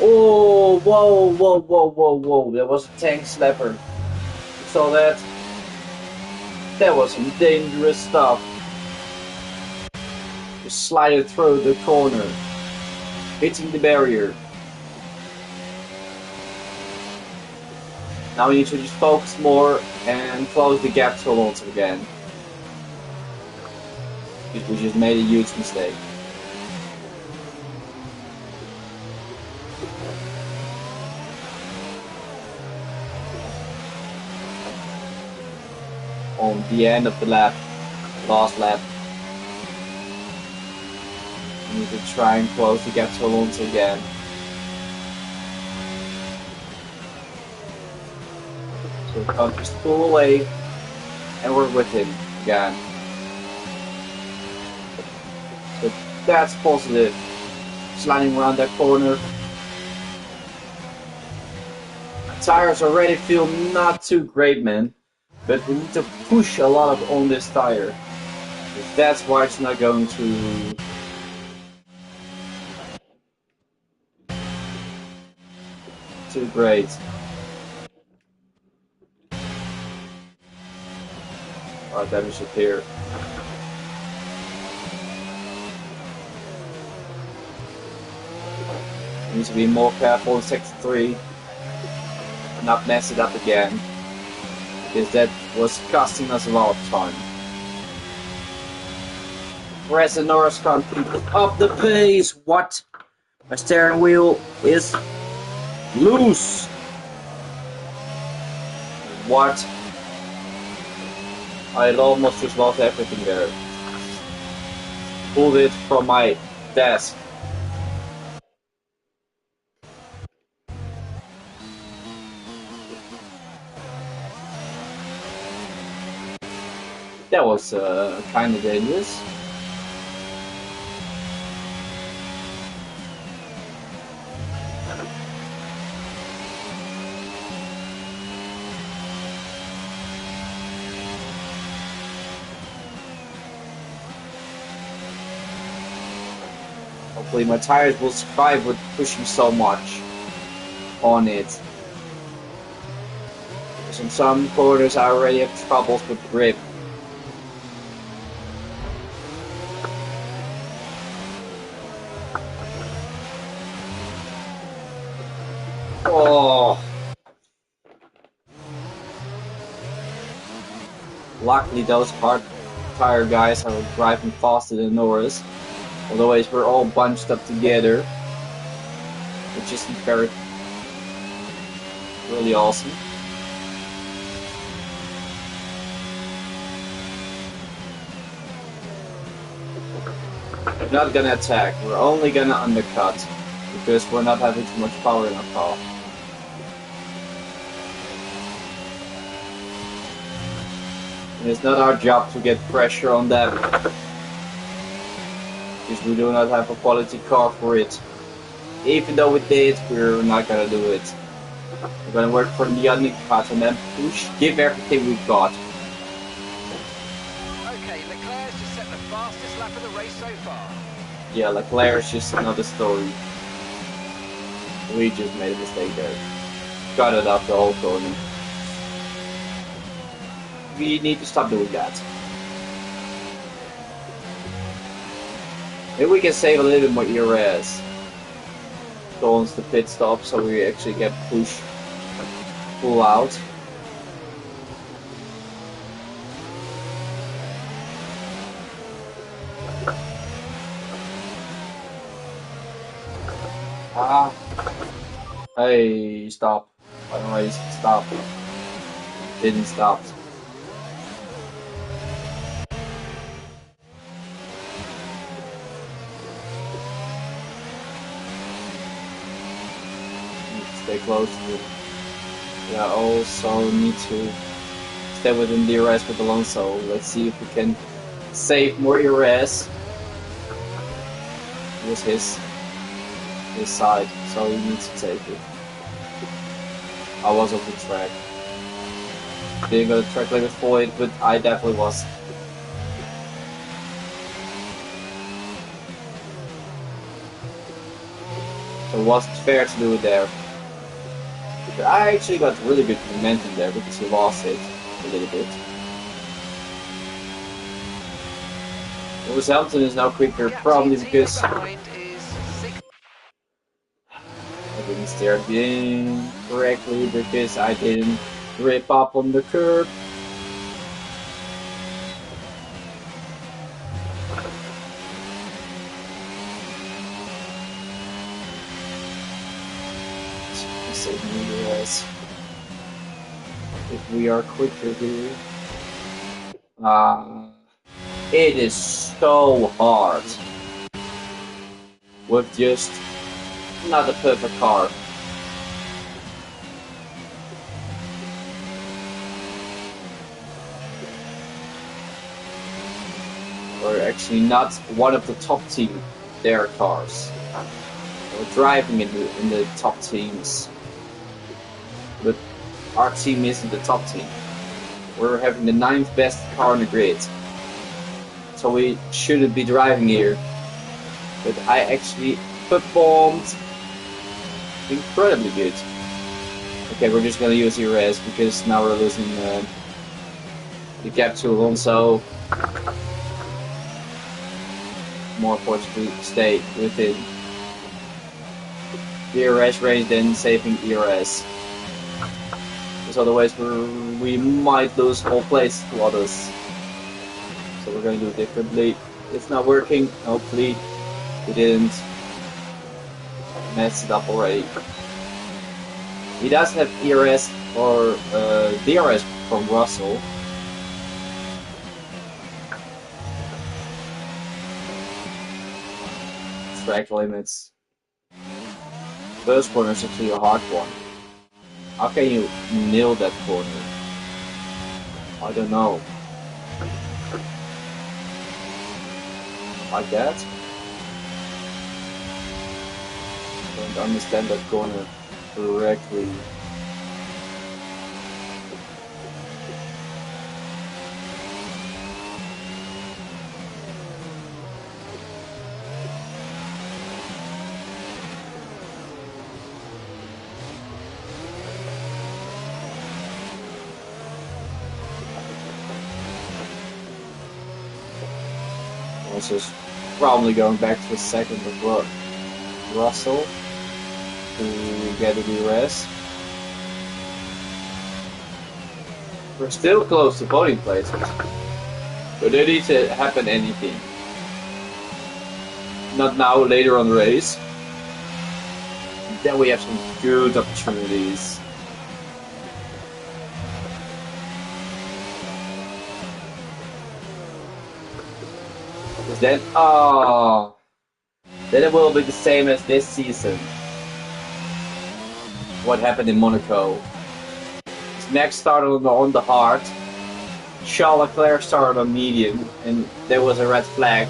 Oh, whoa, whoa, whoa, whoa, whoa. There was a tank slapper. You saw that? That was some dangerous stuff. Just slide it through the corner, hitting the barrier. Now we need to just focus more and close the gap to Alonso again. Because we just made a huge mistake. On the end of the lap, last lap, we need to try and close the gap to Alonso again. So we can't just pull away and we're with him again. So that's positive. Sliding around that corner. Tires already feel not too great, man. But we need to push a lot on this tire. That's why it's not going to too great. Oh, damage up here. Need to be more careful in sector 3. Not mess it up again. Because that was costing us a lot of time. Whereas the Norris can't keep up the pace. What? My steering wheel is loose. What? I almost just lost everything there. Pulled it from my desk. That was kind of dangerous. Hopefully my tires will survive with pushing so much on it. Because in some corners I already have troubles with grip. Oh. Luckily those hard tire guys are driving faster than Norris. Otherwise we're all bunched up together. Which isn't very really awesome. We're not gonna attack, we're only gonna undercut. Because we're not having too much power in our car. And it's not our job to get pressure on them. Because we do not have a quality car for it. Even though we did, we're not gonna do it. We're gonna work for the undercut and then push, give everything we've got. Okay, Leclerc's just set the fastest lap of the race so far. Yeah, Leclerc's just another story. We just made a mistake there. Got it up the whole corner. We need to stop doing that. Maybe we can save a little bit more ERS. Go on the pit stop so we actually get pushed full out. Ah. Hey, stop. I don't know you said stop. Didn't stop. Stay close to it. Yeah, also need to stay within the ERS with Alonso. Let's see if we can save more ERS. It was his side, so he needs to take it. I was off the track. Didn't go to track limit for it, but I definitely was. So it wasn't fair to do it there. But I actually got really good momentum there because he lost it a little bit. Lewis Hamilton is now quicker, Gap to probably your team because behind is 6. I didn't steer in correctly, because I didn't rip up on the curb. If we are quicker here. It is so hard with just not a perfect car. We're actually not one of the top team, their cars. We're driving in the top teams, but our team isn't the top team. We're having the 9th best car on the grid, so we shouldn't be driving here. But I actually performed incredibly good. Okay, we're just gonna use ERS because now we're losing the gap to Alonso. More important to stay within the ERS range than saving ERS. Because otherwise we might lose whole place to others. So we're gonna do it differently. It's not working. Hopefully we didn't mess it up already. He does have ERS or DRS from Russell. Track limits. First corner is actually a hard one. How can you nail that corner? I don't know. Like that? Don't understand that corner correctly. Also, probably going back to the second of Russell to get a DRS. We're still close to podium places, but there needs to happen anything. Not now, later on the race. Then we have some good opportunities. Then, then it will be the same as this season. What happened in Monaco? Max started on the hard, Charles Leclerc started on medium, and there was a red flag.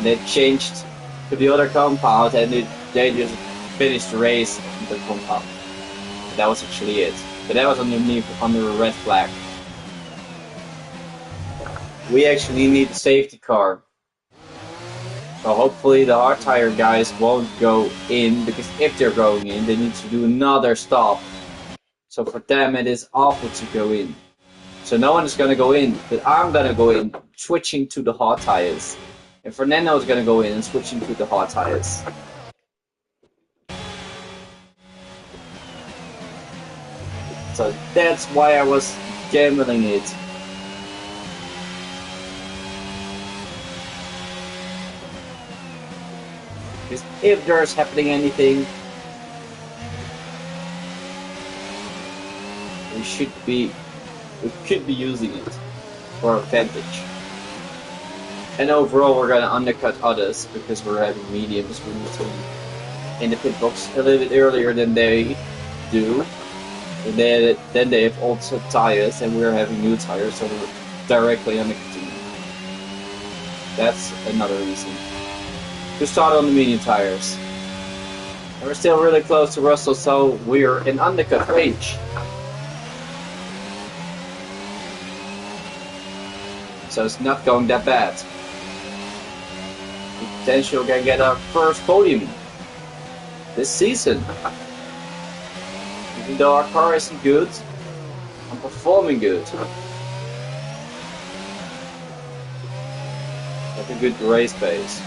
They changed to the other compound, and they just finished the race on the compound. That was actually it. But that was under a red flag. We actually need a safety car. So hopefully the hard tire guys won't go in, because if they're going in, they need to do another stop. So for them it is awful to go in. So no one is going to go in, but I'm going to go in, switching to the hard tires. And Fernando is going to go in and switching to the hard tires. So that's why I was gambling it. Because if there's happening anything, we could be using it for advantage. And overall we're gonna undercut others because we're having mediums. We need to be in the pit box a little bit earlier than they do. And then they have old tires and we're having new tires, so we're directly undercutting. That's another reason to start on the medium tires. And we're still really close to Russell, so we're in undercut range. So it's not going that bad. We potentially can get our first podium this season. Even though our car isn't good, I'm performing good. But have a good race pace.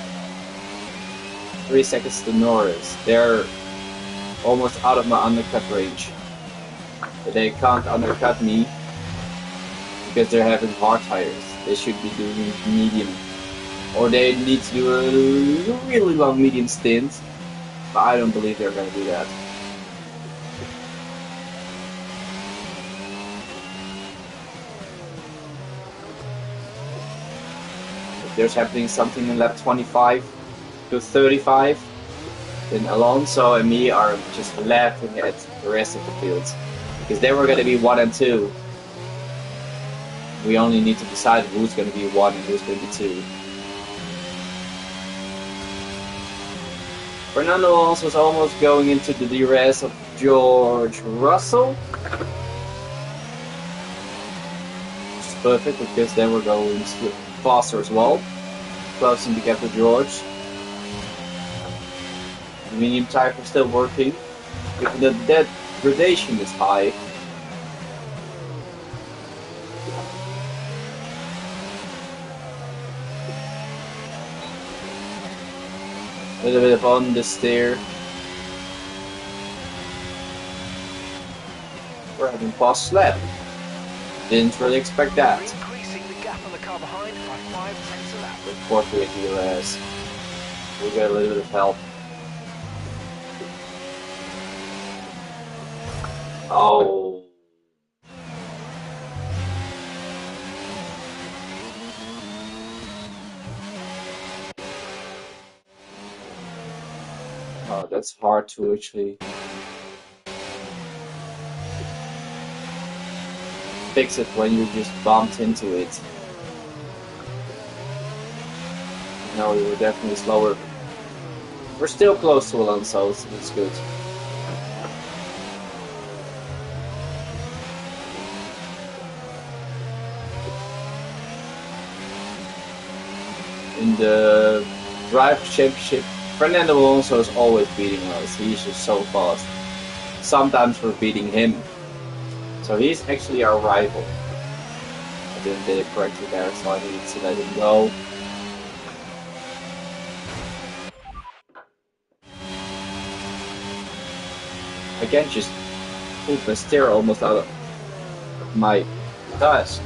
3 seconds to Norris. They're almost out of my undercut range. But they can't undercut me because they're having hard tires. They should be doing medium. Or they need to do a really long medium stint. But I don't believe they're going to do that. If there's happening something in lap 25 to 35, then Alonso and me are just laughing at the rest of the field. Because they were going to be 1 and 2. We only need to decide who's going to be 1 and who's going to be 2. Fernando Alonso is almost going into the DRS of George Russell. Which is perfect because then we're going faster as well. Closing the gap with George. The medium tire is still working. Even though the degradation is high. A little bit of on the steer. We're having fast lap. Didn't really expect that. Increasing the gap on the car behind by 5/10 a lap. With 48 DRS. We'll get a little bit of help. Oh. Oh, that's hard to actually fix it when you just bumped into it. No, we were definitely slower. We're still close to Alonso, so that's good. In the Drivers' Championship, Fernando Alonso is always beating us. He's just so fast. Sometimes we're beating him. So he's actually our rival. I didn't get it correctly there, so I needed to let him go. I can't just pull my steer almost out of my tires.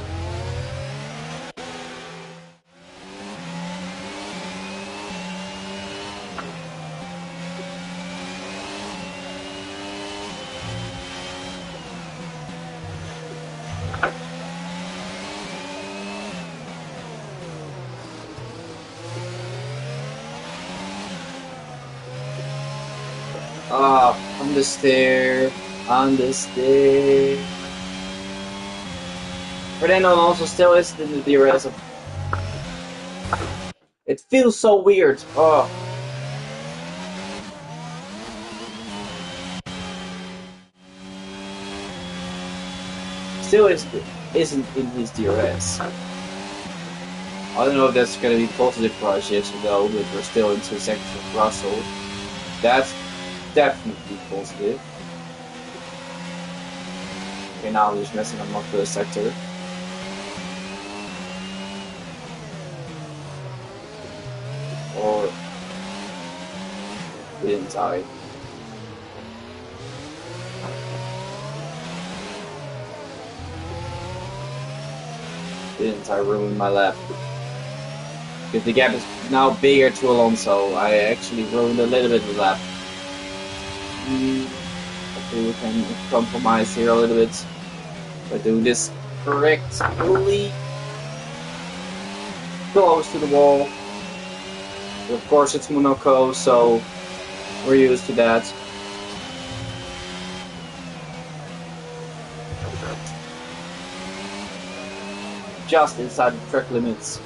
On the stair, on the stair. Fernando Alonso still isn't in the DRS. It feels so weird. Oh. Still isn't in his DRS. I don't know if that's going to be positive for us, yes or no, but we're still in 2 seconds of Russell. That's definitely positive. Okay, now I'm just messing up my first sector. Or didn't I? Didn't I ruin my lap? Because the gap is now bigger to Alonso. I actually ruined a little bit of the lap. Okay, we can compromise here a little bit by doing this correctly. Close to the wall. But of course it's Monaco, so we're used to that. Just inside the track limits.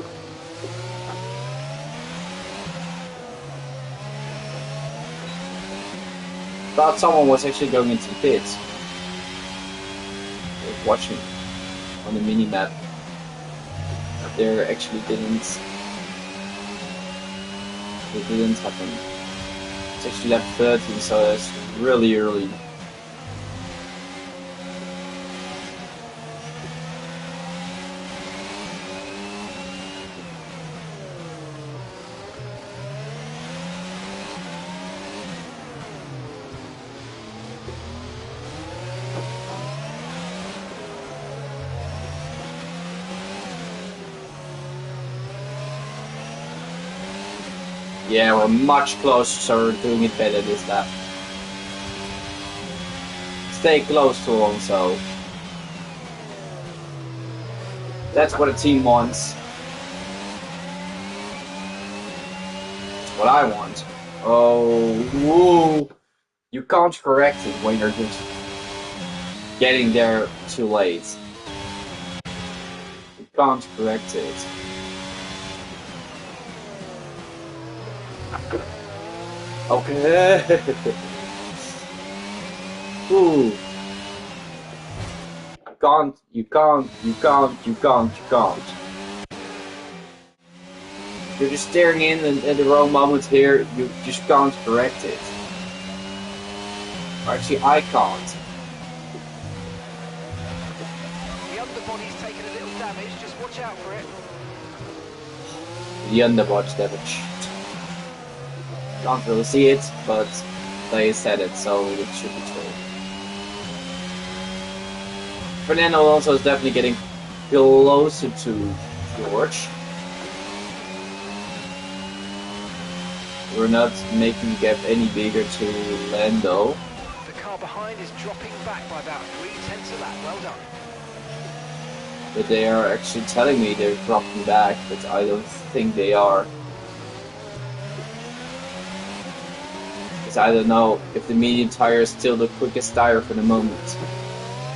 Thought someone was actually going into the pits. I was watching on the mini map. There actually didn't. It didn't happen. It's actually lap 13, so that's really early. Yeah, we're much closer, so we're doing it better this lap. Stay close to Alonso. That's what a team wants. That's what I want. Oh, woo! You can't correct it when you're just getting there too late. You can't correct it. Okay. Ooh. You can't. You're just staring in and at the wrong moment here, you just can't correct it. Actually, I can't. The underbody's taken a little damage, just watch out for it. The underbody's damage. Can't really see it, but they said it, so it should be true. Fernando Alonso is definitely getting closer to George. We're not making the gap any bigger to Lando. The car behind is dropping back by about 3/10 of that. Well done. But they are actually telling me they're dropping back, but I don't think they are. Because I don't know if the medium tire is still the quickest tire for the moment.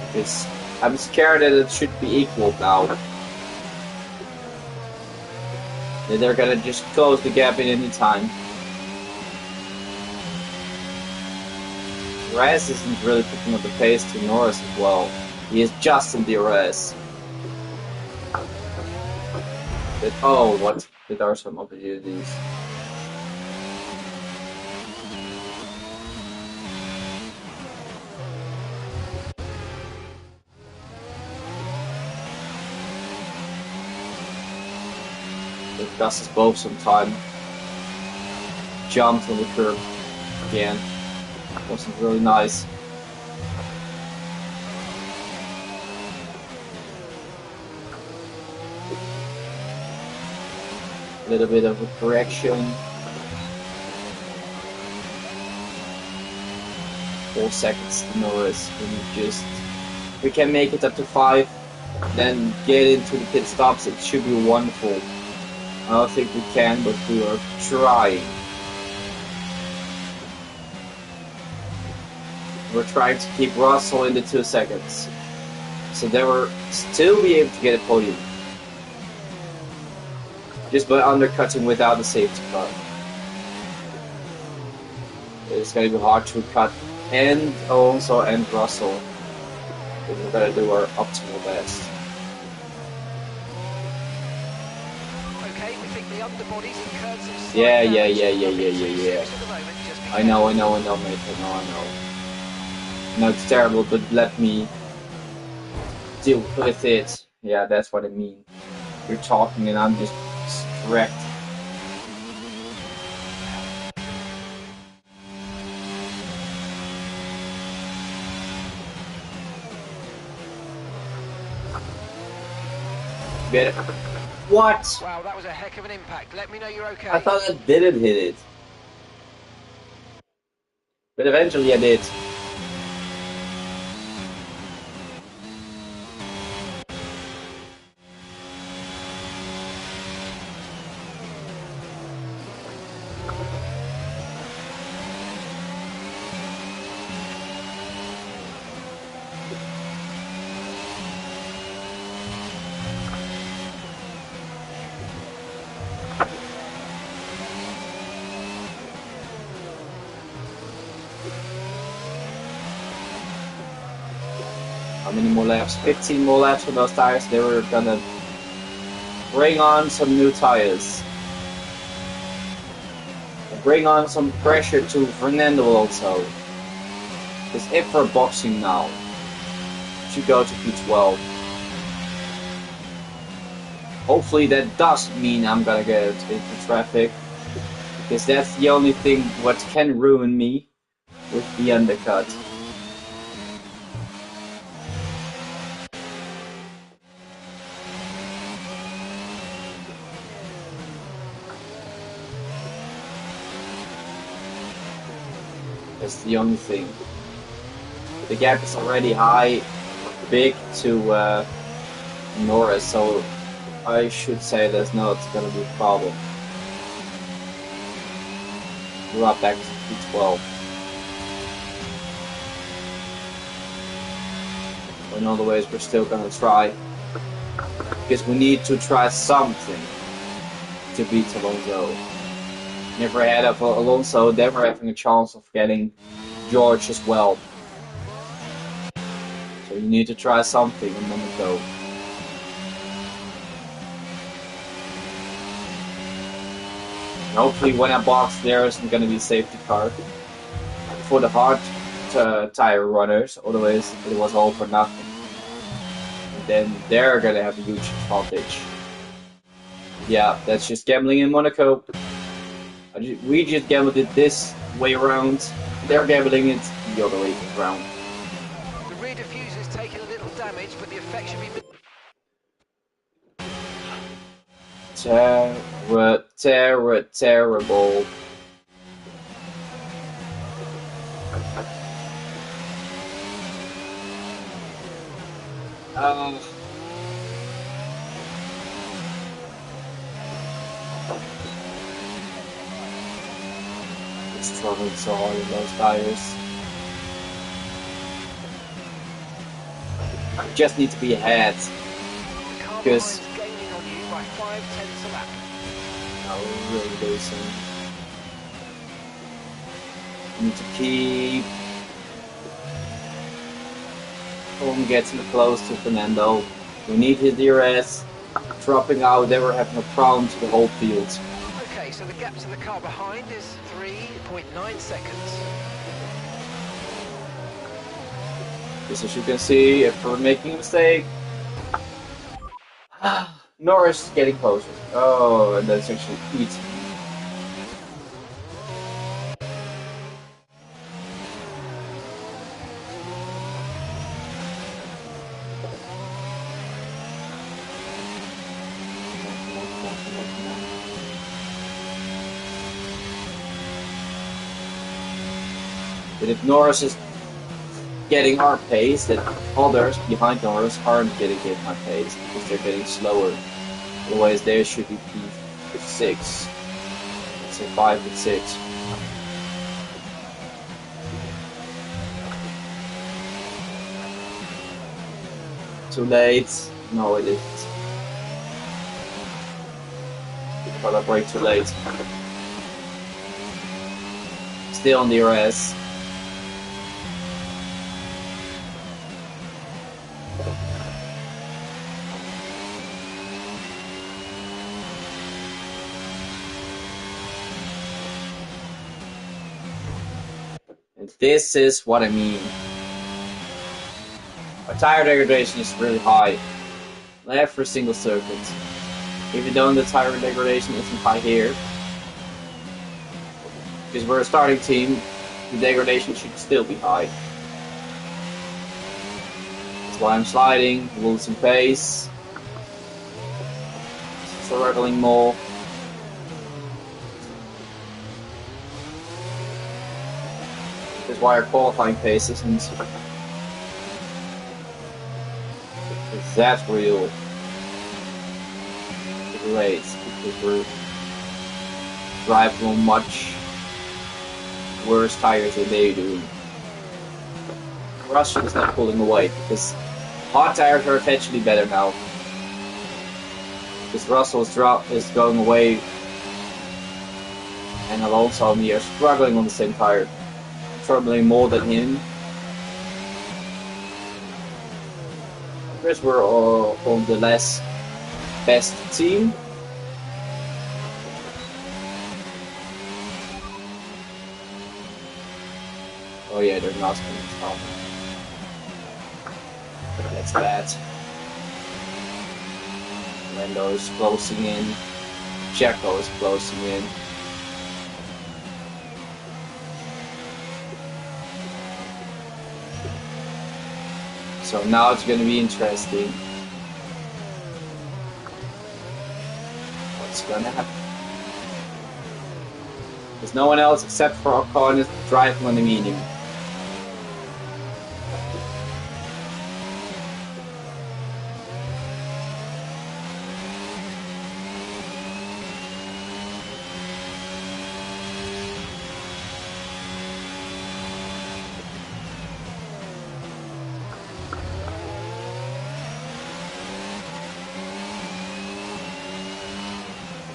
Because I'm scared that it should be equal now. That they're gonna just close the gap in any time. Perez isn't really picking up the pace to Norris as well. He is just in DRS. But oh, what? There are some opportunities. It cost us both some time. Jumped on the curb again. Wasn't really nice. A little bit of a correction. 4 seconds to Norris. We can make it up to 5, then get into the pit stops. It should be wonderful. I don't think we can, but we are trying. We're trying to keep Russell in the 2 seconds. So they will still be able to get a podium. Just by undercutting without a safety car. It's going to be hard to cut and Alonso and Russell. But we're going to do our optimal best. Okay, we think the underbody's incurred some slight Yeah. damage. I know, mate. I know. No, it's terrible, but let me deal with it. Yeah, that's what I mean. You're talking and I'm just distracted. Better. What? Wow, that was a heck of an impact. Let me know you're okay. I thought I didn't hit it. But eventually I did. How many more laps? 15 more laps for those tires. They were gonna bring on some new tires. Bring on some pressure to Fernando also. Because if we're boxing now, should go to P12. Hopefully that does mean I'm gonna get into traffic. Because that's the only thing what can ruin me with the undercut. That's the only thing. The gap is already big to Norris, so I should say that's not going to be a problem. We're up back to P12. In other ways, we're still going to try. Because we need to try something to beat Alonso. If we're ahead of Alonso, then we're having a chance of getting George as well. So you need to try something in Monaco. And hopefully when I box there isn't going to be a safety car. For the hard tire runners, otherwise it was all for nothing. And then they're going to have a huge advantage. Yeah, that's just gambling in Monaco. We just gambled it this way around. They're gambling it the other way around. The rear diffuser's taking a little damage, but the effect should be... Terrible. It's struggling so hard in those tires. I just need to be ahead. Because gaining on you by 5/10 a lap. I really losing. Need to keep on getting close to Fernando. We need his DRS. Dropping out, they were having a problem to the whole field. Okay, so the gap to the car behind is 3.9 seconds. Because as you can see, if we're making a mistake, Norris is getting closer. Oh, and that's actually eating. But if Norris is getting our pace, then others behind Norris aren't getting our pace because they're getting slower. Otherwise, they should be P6. Let's say 5 and 6. Too late? No, it isn't. But I brake too late. Still on DRS. And this is what I mean. Our tire degradation is really high. Every single circuit. Even though the tire degradation isn't high here. Because we're a starting team, the degradation should still be high. That's why I'm sliding, losing pace. Struggling more. That's why our qualifying pace isn't that real great, because we're driving on much worse tires than they do. Russell is not pulling away because hard tires are eventually better now. Because Russell's drop is going away and Alonso and me are struggling on the same tire. Struggling more than him. First we're all on the less best team. Oh yeah, they're not going to stop. That's bad. Lando is closing in. Checo is closing in. So now it's going to be interesting. What's going to happen? There's no one else except for Ocon is driving on the medium.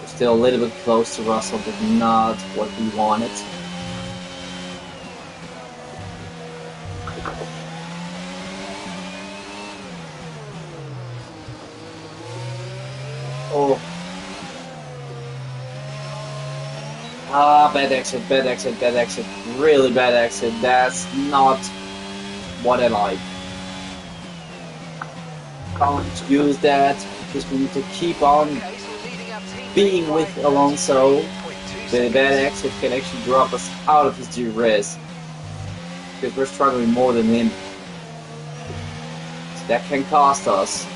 Still a little bit close to Russell, but not what we wanted. Oh. Ah, bad exit, bad exit, bad exit. Really bad exit. That's not what I like. Can't use that because we need to keep on being with Alonso. The bad exit can actually drop us out of his DRS because we're struggling more than him. So that can cost us.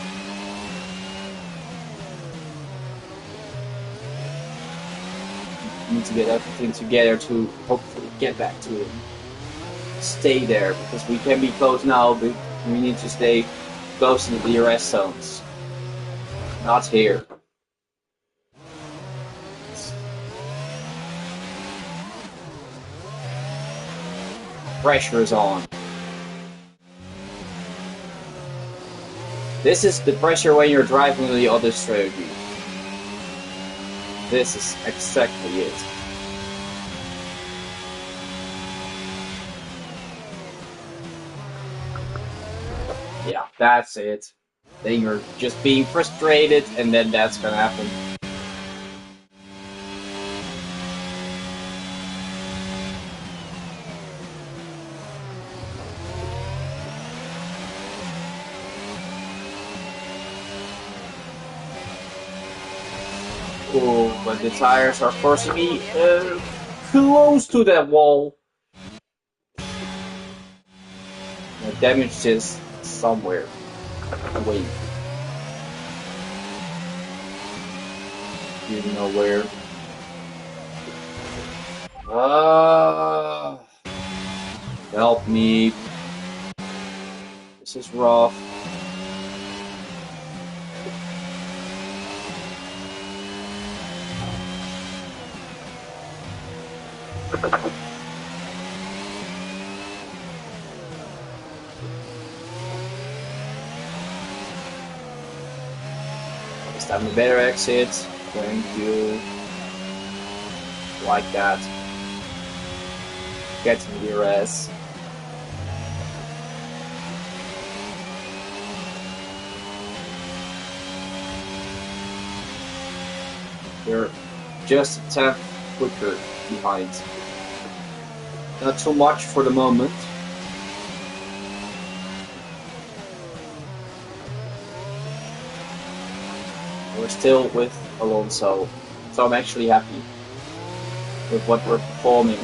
We need to get everything together to hopefully get back to him. Stay there because we can be close now, but we need to stay close to the DRS zones. Not here. Pressure is on. This is the pressure when you're driving the other strategy. This is exactly it. Yeah, that's it. Then you're just being frustrated, and then that's gonna happen. Oh, but the tires are forcing me close to that wall. I damaged this somewhere. Wait. Didn't know where. Help me. This is rough. This time a better exit. Thank you. Like that. Get to the DRS. You're just a tenth quicker behind. Not too much for the moment. We're still with Alonso, so I'm actually happy with what we're performing.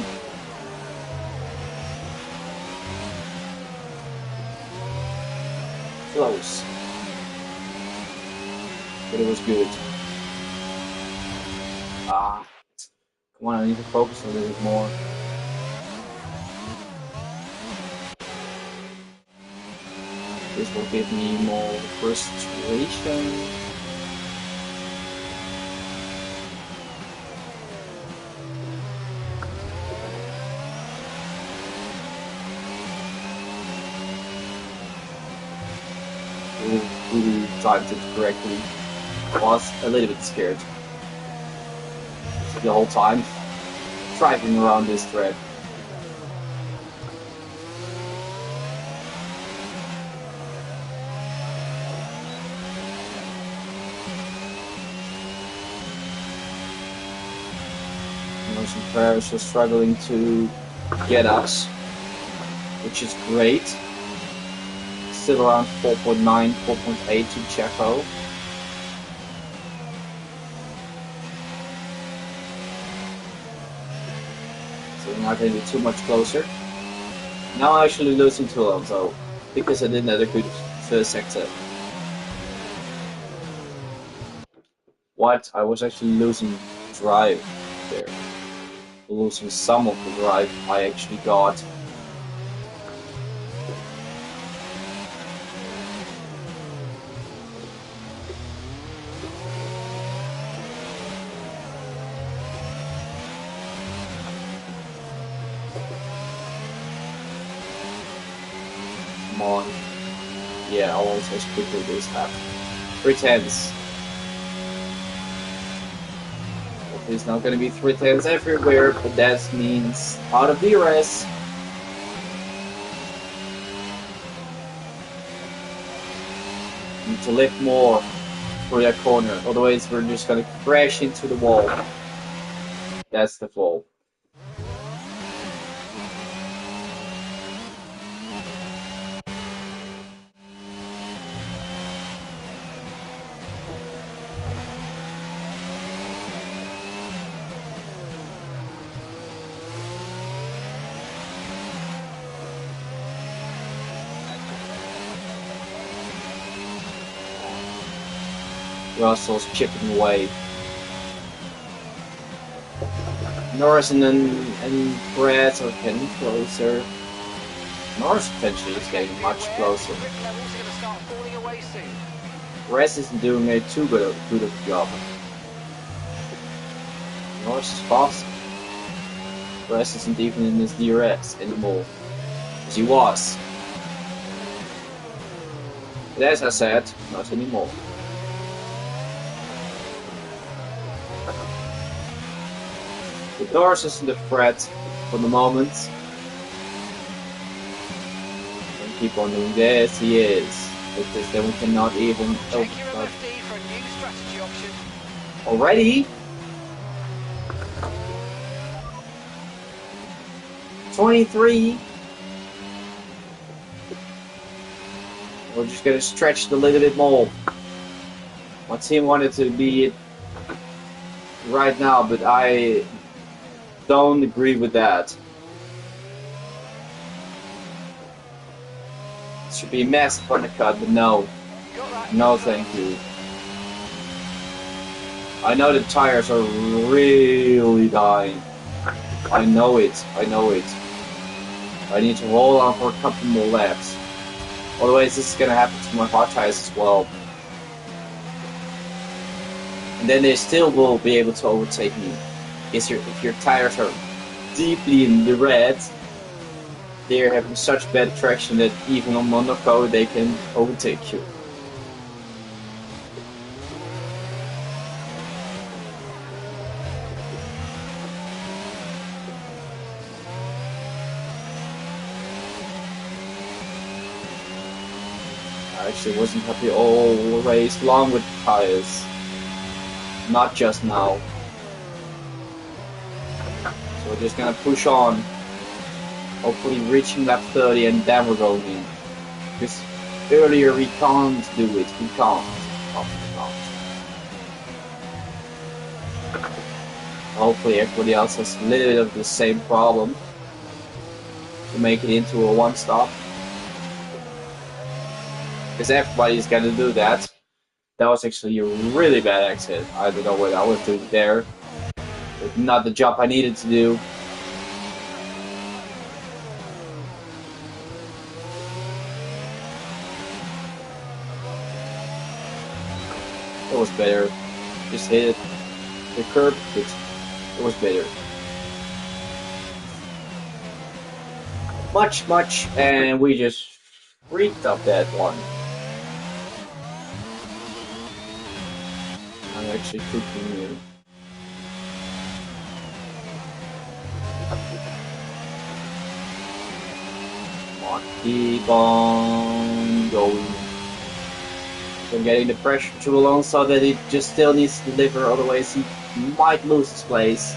Close. But it was good. Come on, I need to focus a little bit more. This will give me more frustration. Who timed it correctly. I was a little bit scared the whole time driving around this track. Motion Paris are struggling to get us, which is great. Still around 4.9, 4.8 to Checo. So we're not going to be too much closer. Now I'm actually losing to Alonso because I didn't have a good first sector. What? I was actually losing drive there. losing some of the drive I actually got. Come on. Yeah, almost as quickly this lap. 310s. There's not going to be 310s everywhere, but that means out of DRS. Need to lift more for that corner, otherwise we're just going to crash into the wall. That's the fall. Russell's chipping away. Norris and Perez are getting closer. Norris potentially is getting much closer. Perez isn't doing a too good of a job. Norris is fast. Perez isn't even in his DRS anymore, as he was. But as I said, not anymore. The Norris isn't a threat for the moment. And keep on doing this, he is. Because then we cannot even Check your MFD for a new strategy option. already. 23. We're just gonna stretch it a little bit more. My team wanted to be it right now, but I don't agree with that. It should be massive undercut, but no. No thank you. I know the tires are really dying. I know it. I know it. I need to hold on for a couple more laps. Otherwise this is gonna happen to my hard tires as well. And then they still will be able to overtake me. If your tires are deeply in the red, they're having such bad traction that even on Monaco they can overtake you. I actually wasn't happy all race long with the tires. Not just now. So we're just gonna push on. Hopefully reaching lap 30 and then we're going in. Because earlier we can't do it. We can't. Hopefully everybody else has a little bit of the same problem to make it into a one stop. Because everybody's gonna do that. That was actually a really bad exit. I don't know what I was doing there. But not the job I needed to do. It was better. Just hit it. The curb, it was better. Much, and we just freaked up that one. I'm actually cooking you. Come on, keep on going. So getting the pressure to Alonso that he just still needs to deliver, otherwise he might lose his place.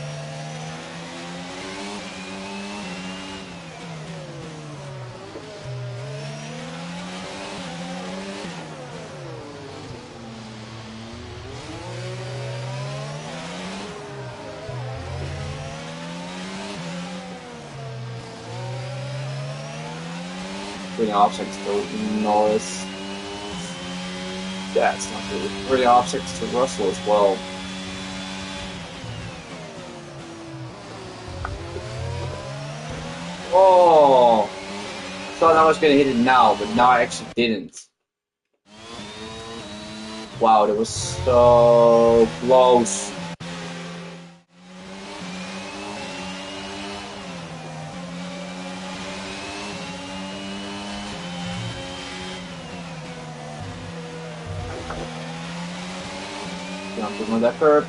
Bring objects to Norris. That's not good. Bring objects to Russell as well. Oh, thought I was gonna hit it now, but now I actually didn't. Wow, that was so close. Jumping on that curb.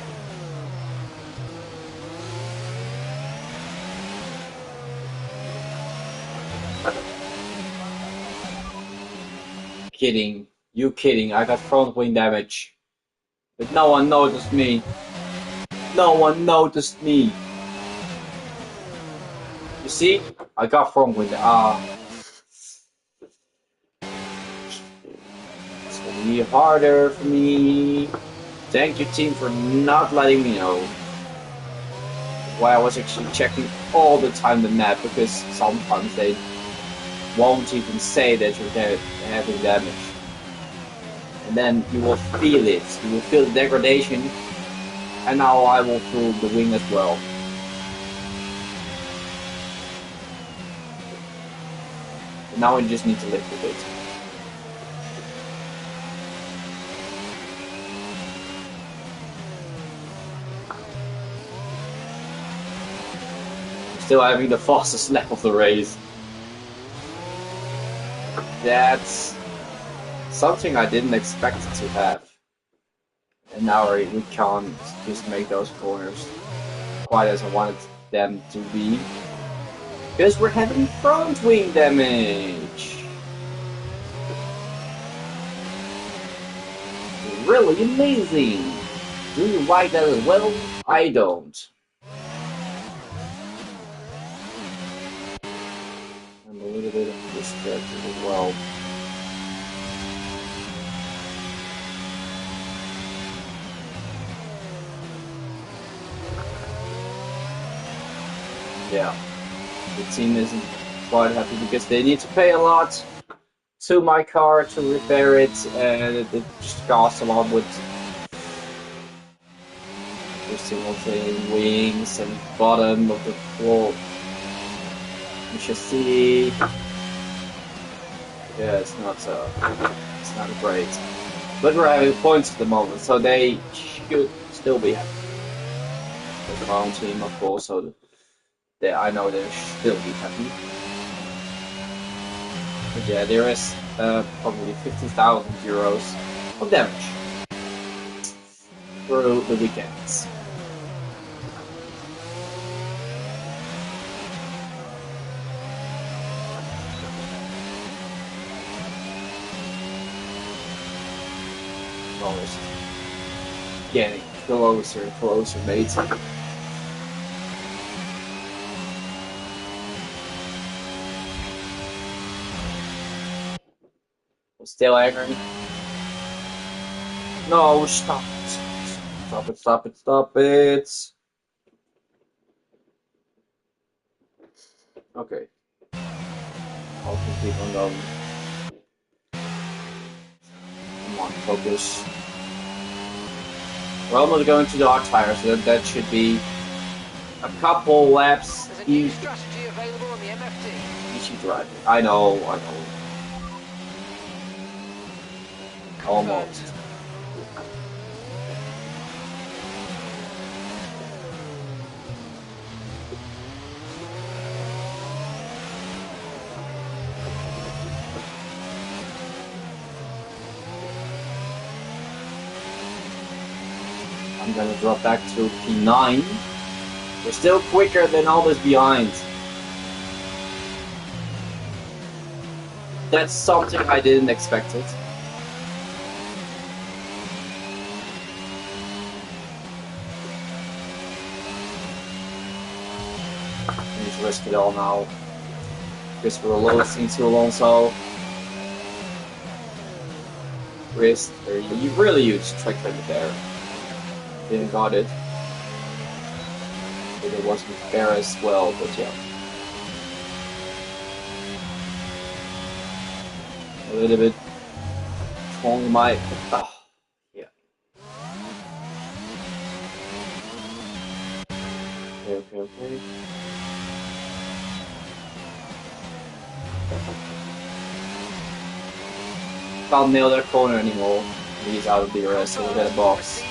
Kidding. You kidding. I got front wing damage. But no one noticed me. No one noticed me. You see? I got front wing. It's gonna be harder for me. Thank you, team, for not letting me know. Why I was actually checking all the time the map, because sometimes they won't even say that you're having damage. And then you will feel it. You will feel the degradation. And now I will feel the wing as well. And now I just need to lift a bit. Still having the fastest lap of the race. That's something I didn't expect to have. And now we can't just make those corners quite as I wanted them to be. Because we're having front wing damage. Really amazing. Do you like that as well? I don't. I'm a little bit distracted as well. Yeah, the team isn't quite happy because they need to pay a lot to my car to repair it, and it just costs a lot with every single thing, wings and bottom of the floor. You should see. Yeah, it's not great. But we're having points at the moment, so they should still be happy. There's my own team, of course, so I know they'll still be happy. But yeah, there is probably 50,000 euros of damage through the weekends. Always getting closer and closer, mate. Still angry? No, stop it. Stop it, stop it, stop it. Okay. I'll keep on going. Come on, focus. We're almost going to the hot tire, so that should be a couple laps. There's a new strategy available on the MFD. Easy driving. I know. Almost. I'm gonna drop back to P9. We're still quicker than all this behind. That's something I didn't expect it. I need to risk it all now. Because we're losing to Alonso. Risk a really huge track limit there. Didn't got it. But it wasn't fair as well, but yeah. A little bit only my yeah. Okay. Can't nail that corner anymore. He's out of the rest, so we get a box.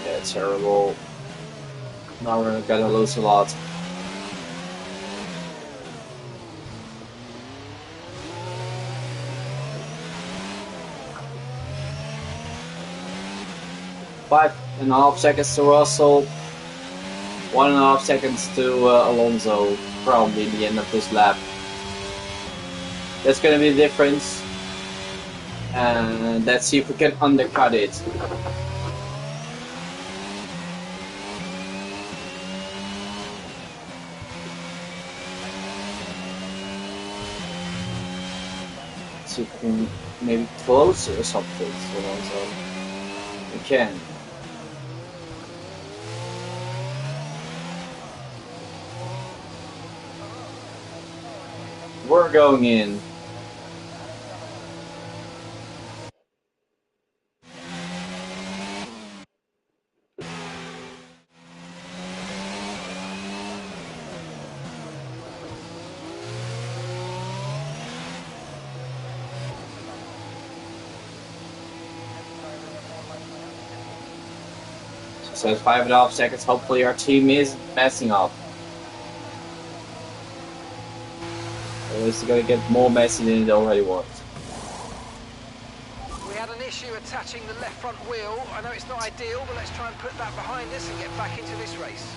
Yeah, terrible. Now we're gonna lose a lot. Five and a half seconds to Russell. 1.5 seconds to Alonso, probably the end of this lap. That's gonna be the difference. And let's see if we can undercut it. See if we can maybe close or something to Alonso. We can. We're going in. So it's 5.5 seconds. Hopefully our team is messing up. It's going to get more messy than it already was. We had an issue attaching the left front wheel. I know it's not ideal, but let's try and put that behind us and get back into this race.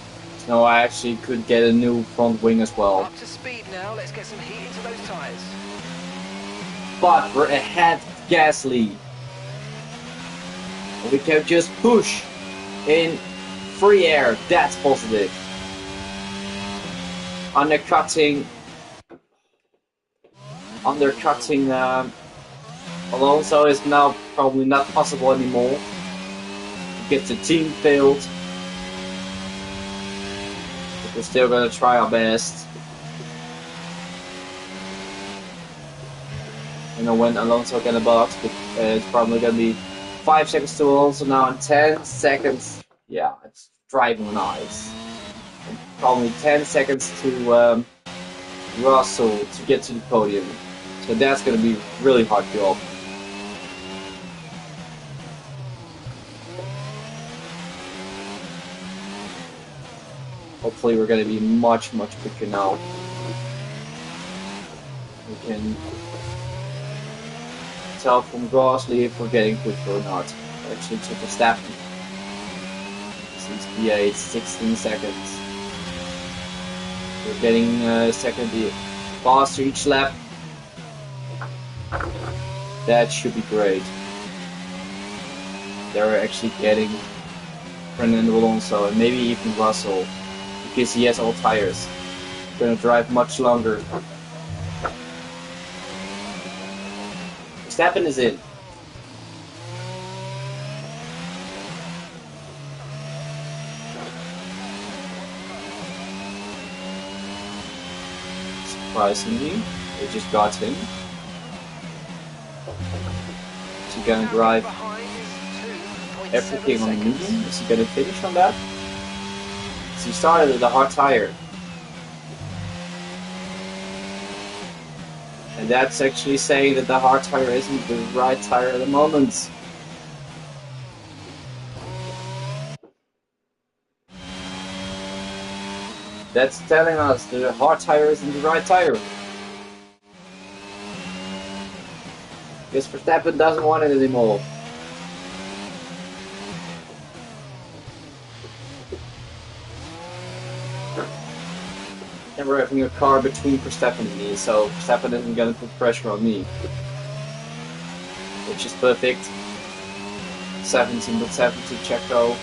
No, I actually could get a new front wing as well. Up to speed now. Let's get some heat into those tyres. But we're ahead of Gasly. We can just push in free air. That's positive. Undercutting Alonso is now probably not possible anymore because the team failed. But we're still gonna try our best. You know, when Alonso get a box, it's probably gonna be 5 seconds to Alonso now and 10 seconds. Yeah, it's driving nice. And probably 10 seconds to Russell to get to the podium. So that's going to be really hard job. Hopefully we're going to be much quicker now. We can tell from Gasly if we're getting quicker or not. Actually to Verstappen. 68, 16 seconds. We're getting second faster each lap. That should be great. They're actually getting Fernando Alonso and maybe even Russell because he has all tires. Gonna drive much longer. Verstappen is in. Surprisingly, they just got him. Is he gonna drive everything on the medium? Is he gonna finish on that? Because he started with a hard tire. And that's actually saying that the hard tire isn't the right tire at the moment. That's telling us that the hard tire isn't the right tire. Because Verstappen doesn't want it anymore. And we're having a car between Verstappen and me, so Verstappen isn't gonna put pressure on me. Which is perfect. 17.7 to Checo.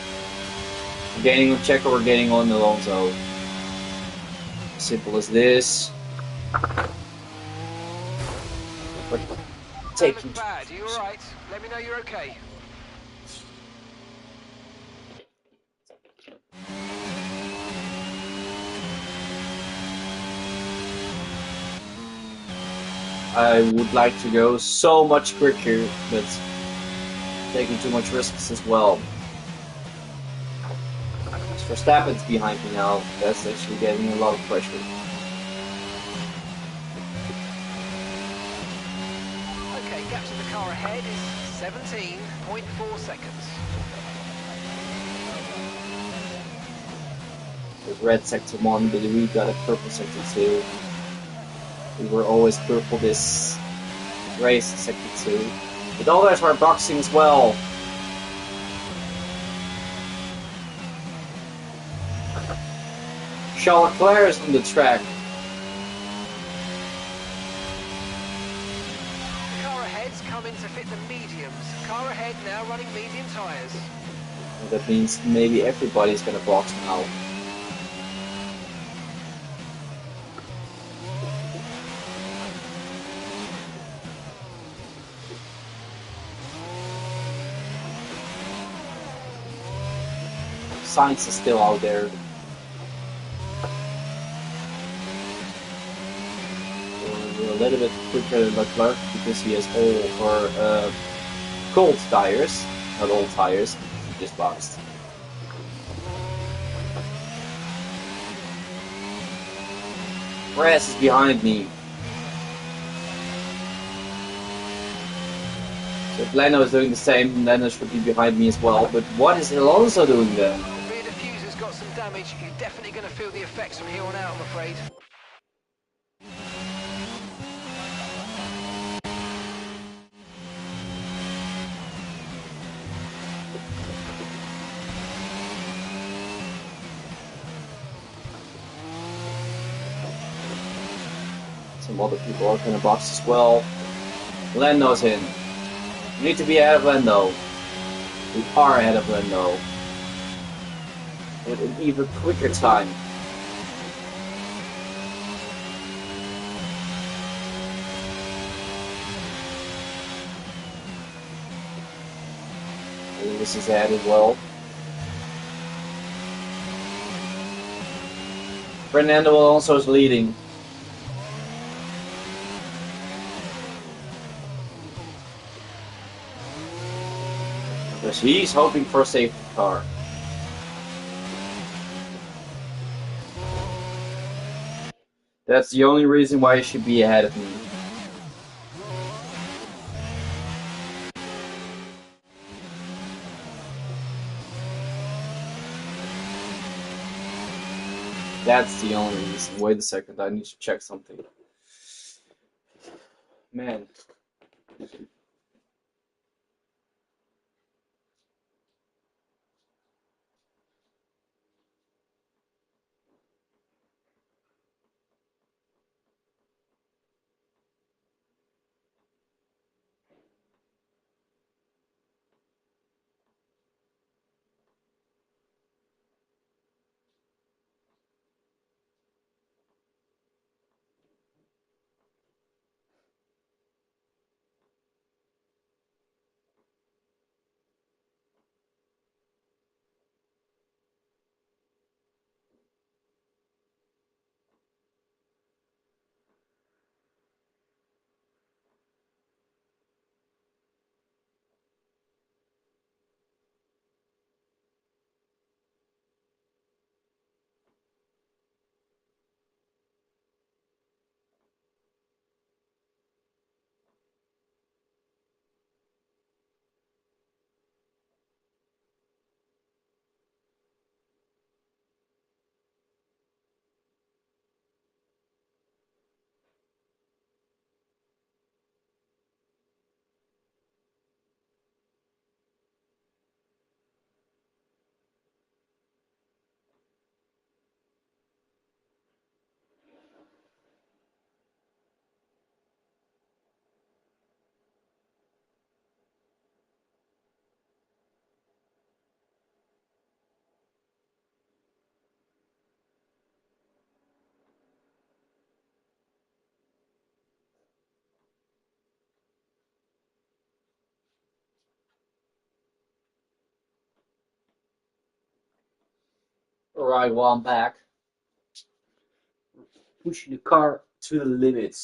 We're gaining on Checo, we're gaining on Alonso. Simple as this. We're taking. Bad. Are you alright? Let me know you're okay. I would like to go so much quicker, but taking too much risks as well. Verstappen's behind me now. That's actually getting a lot of pressure. Okay, gap to the car ahead is 17.4 seconds. With red sector 1, but we got a purple sector 2. We were always purple this race, sector 2. But all that were boxing as well. Charles Leclerc is on the track. The car ahead's coming to fit the mediums. Car ahead now running medium tyres. That means maybe everybody's gonna box now. Sainz is still out there. We're a little bit quicker than Leclerc because he has all or cold tires, not old tires. He just boxed. Perez is behind me. So if Lando is doing the same, Lando should be behind me as well. But what is Alonso doing then? The rear diffuser's got some damage. You're definitely going to feel the effects from here on out, I'm afraid. Some other people are going to box as well. Lando's in. We need to be ahead of Lando. We are ahead of Lando. With an even quicker time. Lewis is ahead as well. Fernando Alonso is leading. Because he's hoping for a safety car. That's the only reason why he should be ahead of me. That's the only reason. Wait a second, I need to check something. Man. Alright, well, I'm back. Pushing the car to the limit.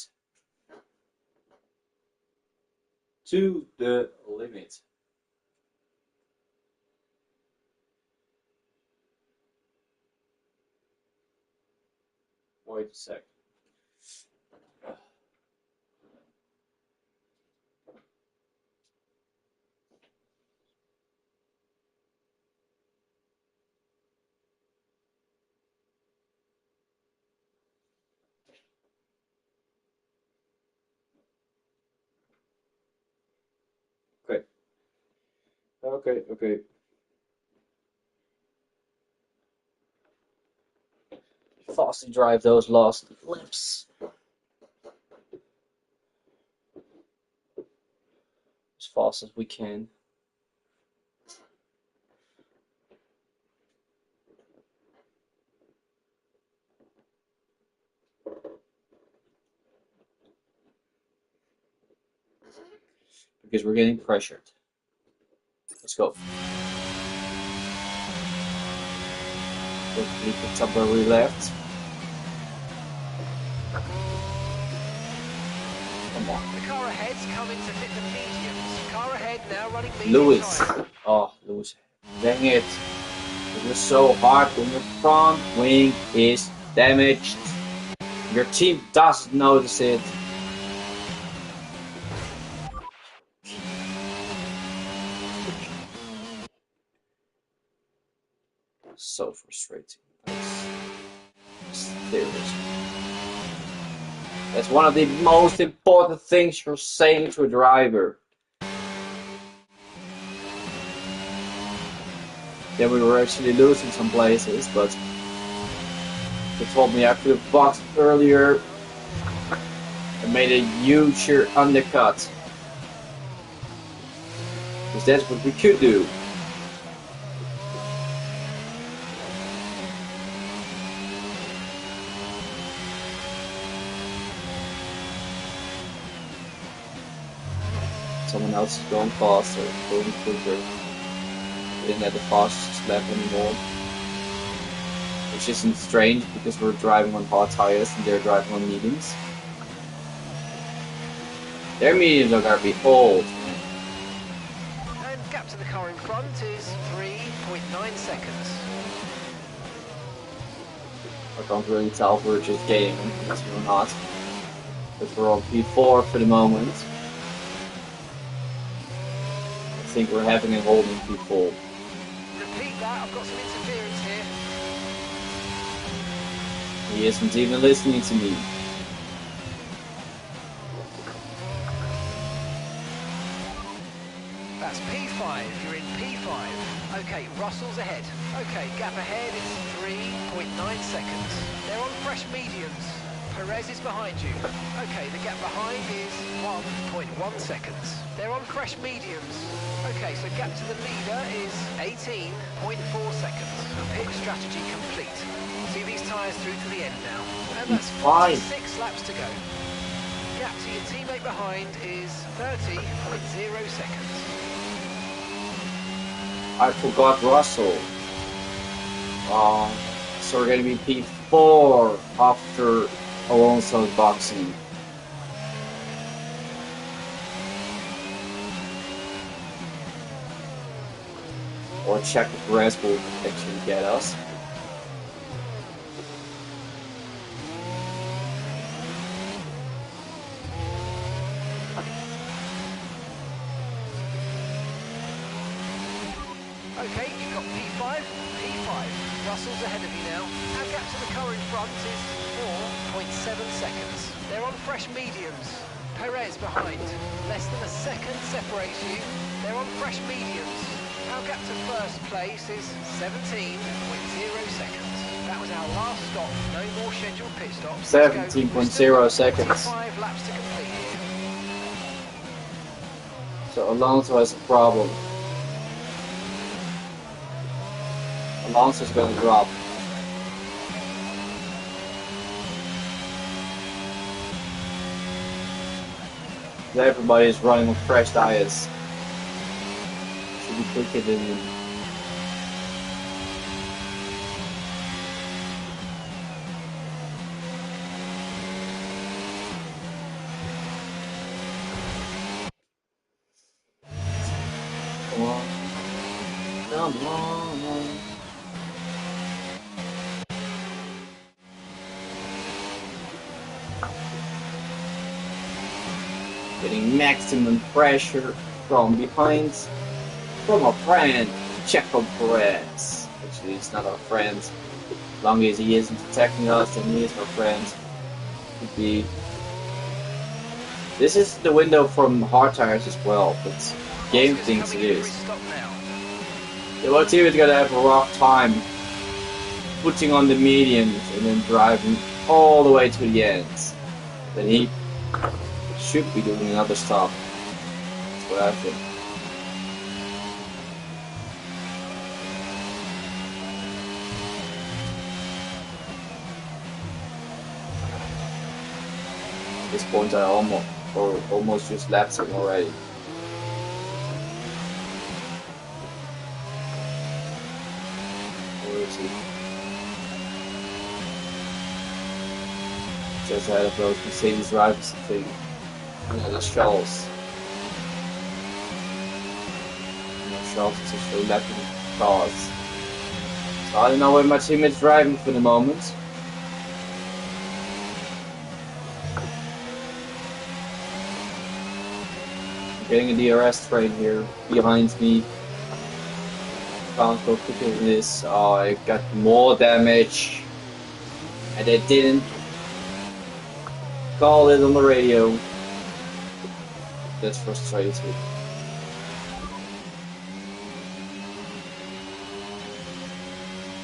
To the limit. Wait a sec. Okay. Okay. Fastly drive those last laps. As fast as we can. Because we're getting pressured. Let's go. Quickly picked up where we left. Come on. The car ahead's coming to fit the mediums. Car ahead now running medium Lewis. tyre. Oh, Lewis. Dang it. It was so hard when your front wing is damaged. Your team doesn't notice it. So frustrating. Seriously. That's one of the most important things you're saying to a driver. Then we were actually losing some places, but they told me I could have boxed earlier and made a huger undercut. Because that's what we could do. Someone else is going faster, going quicker. We didn't have the fastest lap anymore. Which isn't strange because we're driving on hard tires and they're driving on mediums. Their mediums are gonna be old. And gap to the car in front is 3.9 seconds. I can't really tell if we're just gaining, because we're not. But we're on P4 for the moment. I think we're having a hold in P4. Repeat that, I've got some interference here. He isn't even listening to me. That's P5, you're in P5. Okay, Russell's ahead. Okay, gap ahead is 3.9 seconds. They're on fresh mediums. Perez is behind you. Okay, the gap behind is 1.1 seconds. They're on fresh mediums. Okay, so gap to the leader is 18.4 seconds. Pit strategy complete. See these tyres through to the end now. And that's 46 laps to go. Gap to your teammate behind is 30.0 seconds. I forgot Russell. So we're going to be P4 after Alonso's boxing. Or check if Perez will actually get us. Okay, you've got P5, P5. Russell's ahead of you now. Our gap to the car in front is 4.7 seconds. They're on fresh mediums. Perez behind. Less than a second separates you. They're on fresh mediums. Our gap to first place is 17.0 seconds. That was our last stop. No more scheduled pit stops. 17.0 seconds. 5 laps to complete here. So Alonso has a problem. Alonso's going to drop. Everybody's running with fresh tires. Should be quicker than him. Come on. Come on. Getting maximum pressure from behind from our friend Checo Perez. Actually, he's not our friend. As long as he isn't attacking us, then he is our friend. Could be. This is the window from hard tires as well, but game thinks it is. The other team is gonna have a rough time putting on the mediums and then driving all the way to the end. Then he should be doing another stop. That's what I think. At this point, I almost just lapped him already. Where is he? Just ahead of those Mercedes drivers, I think. Yeah, that's Charles. Yeah, Charles is actually lapping cars. So I don't know where my teammate's driving for the moment. Getting a DRS train here behind me. Can't go quicker than this. Oh, I got more damage. And they didn't call it on the radio. That's frustrating.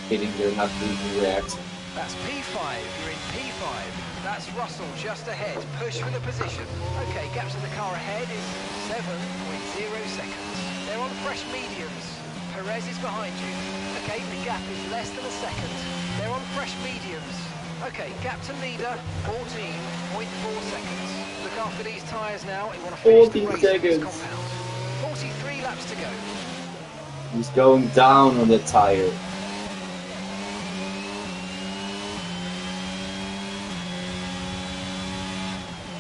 Hitting there, not even react. That's P5, you're in P5. That's Russell just ahead. Push for the position. Okay, gap to the car ahead is 7.0 seconds. They're on fresh mediums. Perez is behind you. Okay, the gap is less than a second. They're on fresh mediums. Okay, gap to leader, 14.4 seconds. Look after these tyres now. You want to finish the race in this compound. 43 laps to go. He's going down on the tire.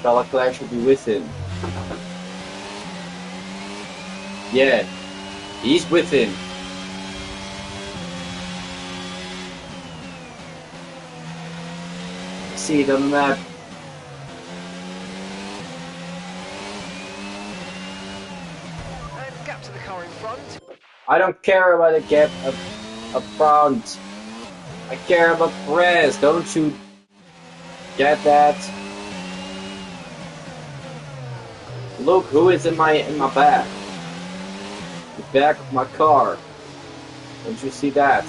Leclerc should be with him. Yeah, he's with him. See it on the map. And gap to the car in front. I don't care about the gap up front. I care about Perez. Don't you get that? Look who is in my back. The back of my car. Don't you see that?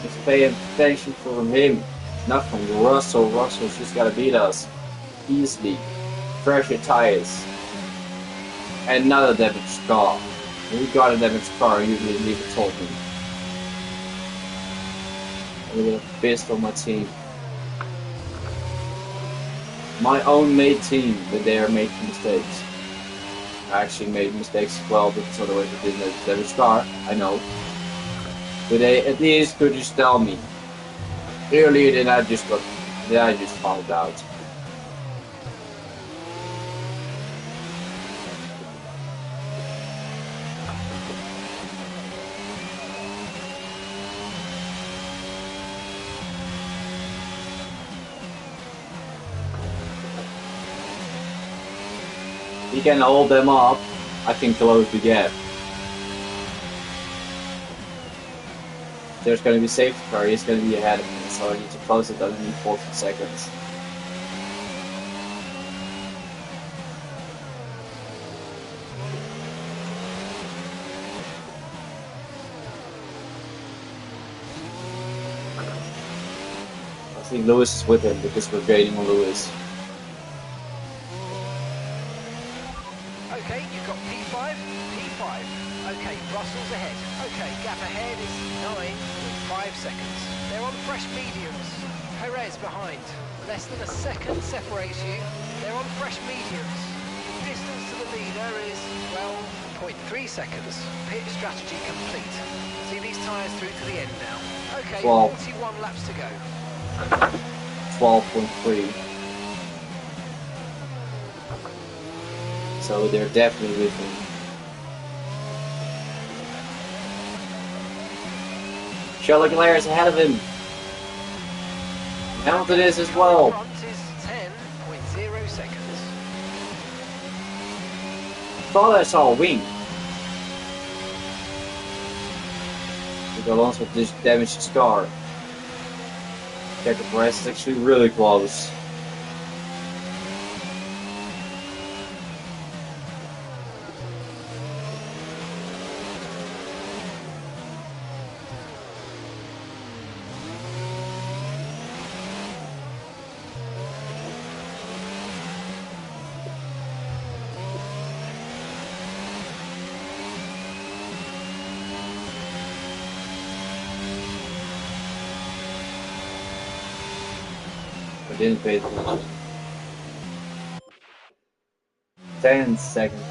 Just pay attention from him, not from Russell. Russell's just gotta beat us easily. Fresher tires. And not a damaged car. When we got a damaged car, you didn't even told me. I'm gonna get pissed on my team. My own made team, but they are making mistakes. I actually made mistakes as well, because otherwise I didn't have a damaged car, I know. But they at least could just tell me. Earlier than I just found out. He can hold them up. I can close the gap. There's going to be safety car. He's going to be ahead of me, so I need to close it underneath 14 seconds. I think Lewis is with him because we're gaining on Lewis. Okay, you've got P5, P5. Okay, Russell's ahead. Okay, gap ahead is 9.5 seconds. They're on fresh mediums. Perez behind. Less than a second separates you. They're on fresh mediums. The distance to the leader is 12.3 seconds. Pit strategy complete. See these tyres through to the end now. Okay, 41 laps to go. 12.3. So they're definitely with him. Charles Leclerc is ahead of him. Hamilton is as well. Front is 10.0 seconds. thought I saw a wing. With Alonso damaged his car. Checo Perez is actually really close. I didn't pay attention. 10 seconds.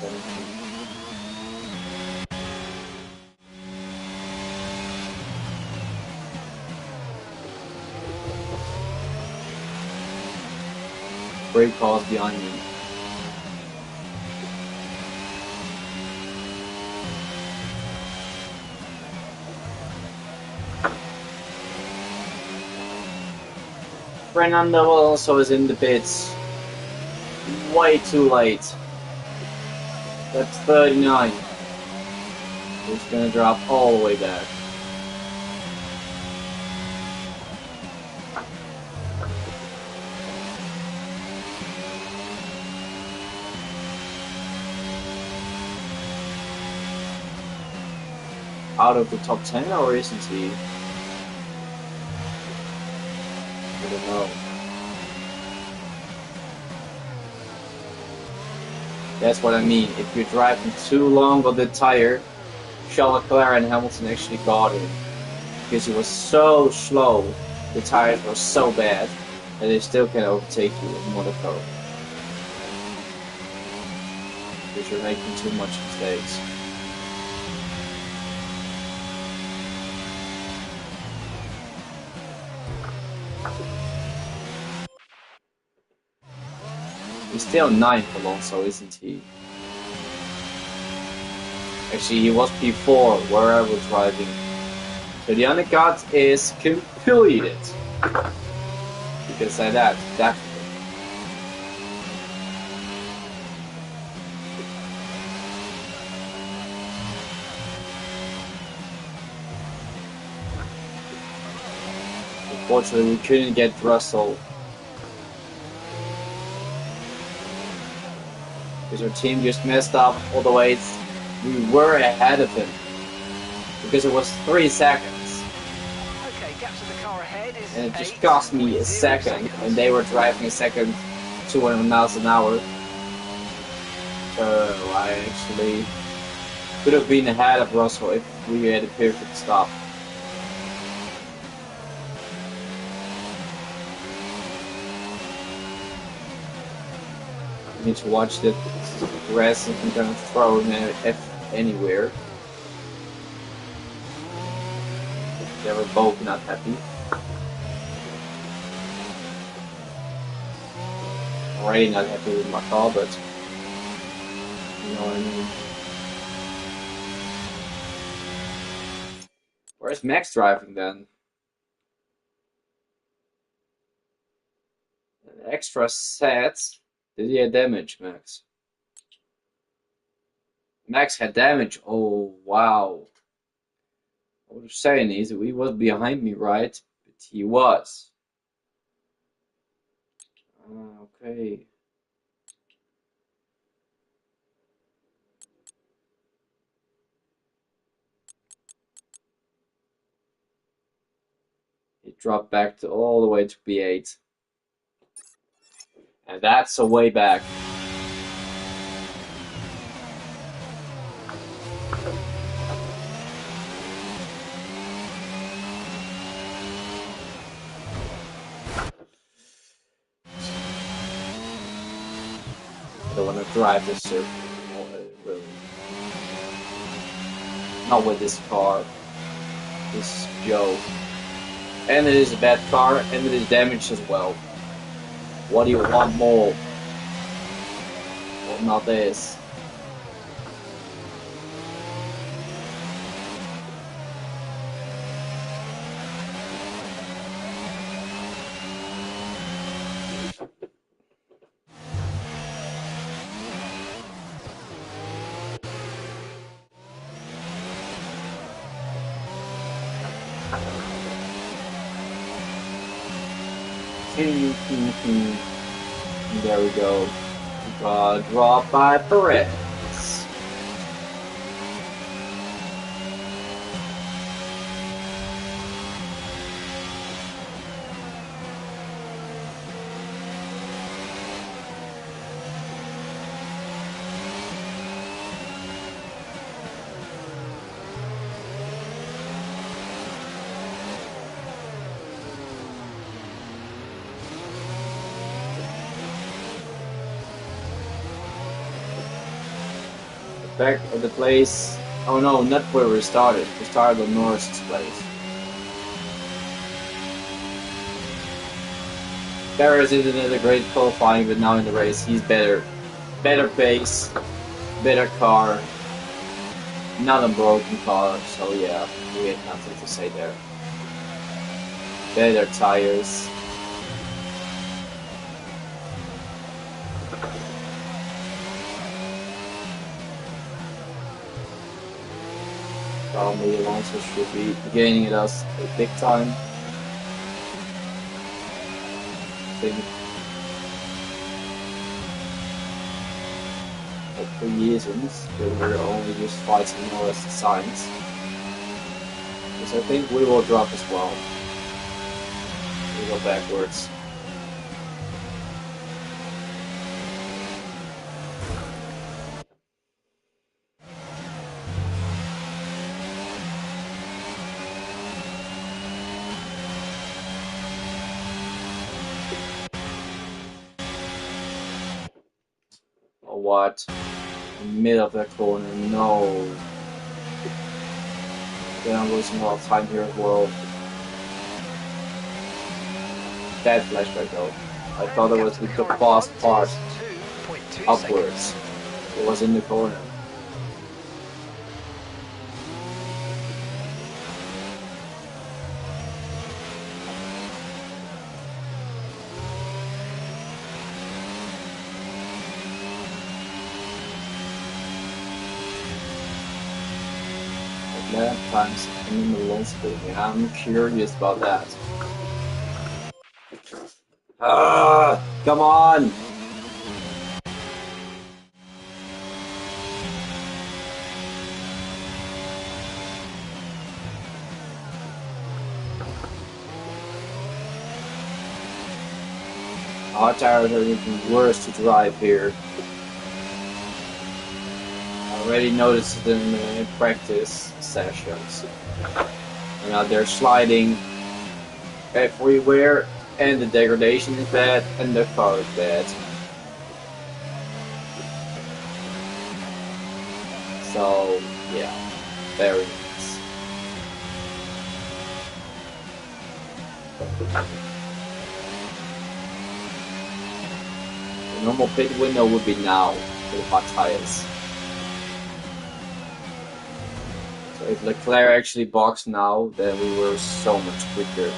Brake cars behind me. Fernando Alonso is in the pits. Way too late. That's 39. He's gonna drop all the way back. Out of the top 10, or isn't he? I don't know. That's what I mean. If you're driving too long on the tire, Charles Leclerc and Hamilton actually got him. Because he was so slow, the tires were so bad, that they still can overtake you in Monaco. Because you're making too much mistakes. He's still 9th, Alonso, isn't he? Actually, he was P4 where I was driving. So the undercut is completed. You can say that, definitely. Unfortunately, we couldn't get Russell. Because our team just messed up all the way. We were ahead of him. Because it was 3 seconds. Okay, gap to the car ahead is And it just 8, cost me a 0 second. seconds. And they were driving a second 200 miles an hour. So I actually could have been ahead of Russell if we had a perfect stop. I need to watch the rest if I'm gonna throw an F anywhere. They were both not happy. Already not happy with my car, but you know what I mean. Where's Max driving then? An extra set. Did he have damage, Max? Max had damage. Oh wow. I was saying he was behind me, right? But he was. Okay. He dropped back to all the way to P8. And that's a way back. I don't want to drive this circuit anymore, really. Not with this car. This Joe. And it is a bad car, and it is damaged as well. What do you want more? Well, not this. There we go. Got dropped by Perez. Back at the place. Oh no, not where we started. We started on Norris's place. Perez isn't a great qualifying, but now in the race he's better. Better pace, better car, not a broken car, so yeah, we had nothing to say there. Better tires. Probably Alonso should be gaining at us a big time. I think for reasons that we're only just fighting more as the signs. Because I think we will drop as well. We go backwards. Or what? In the middle of that corner, no. Then I'm losing a lot of time here as well. Bad flashback though. I thought it was the fast part upwards. It was in the corner. Lap times in the long speed. Yeah, I'm curious about that. Come on! Our tires are even worse to drive here. I already noticed them in practice sessions. You know, they're sliding everywhere, and the degradation is bad, and the car is bad. So, yeah, very nice. The normal pit window would be now for the hot tires. So if Leclerc actually boxed now, then we were so much quicker.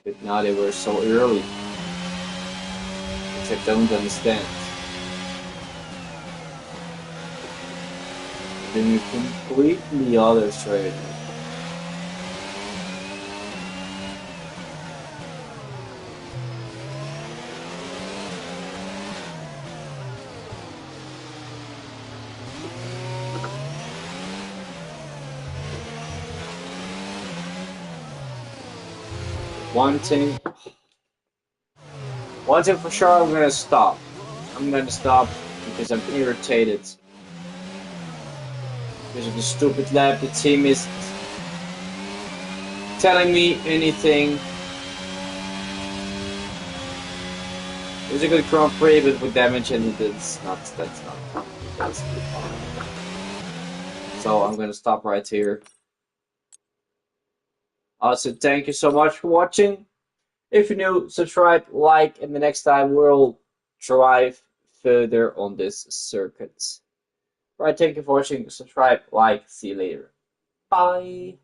But now they were so early, which I don't understand. Then you completely other strategy. One thing for sure, I'm gonna stop. I'm gonna stop because I'm irritated. Because of the stupid lap, the team is telling me anything. It was a good Grand Prix, but with damage and that's not fun. So I'm gonna stop right here. Also, thank you so much for watching. If you're new, subscribe, like, and the next time we'll drive further on this circuit. Right, thank you for watching. Subscribe, like, see you later. Bye.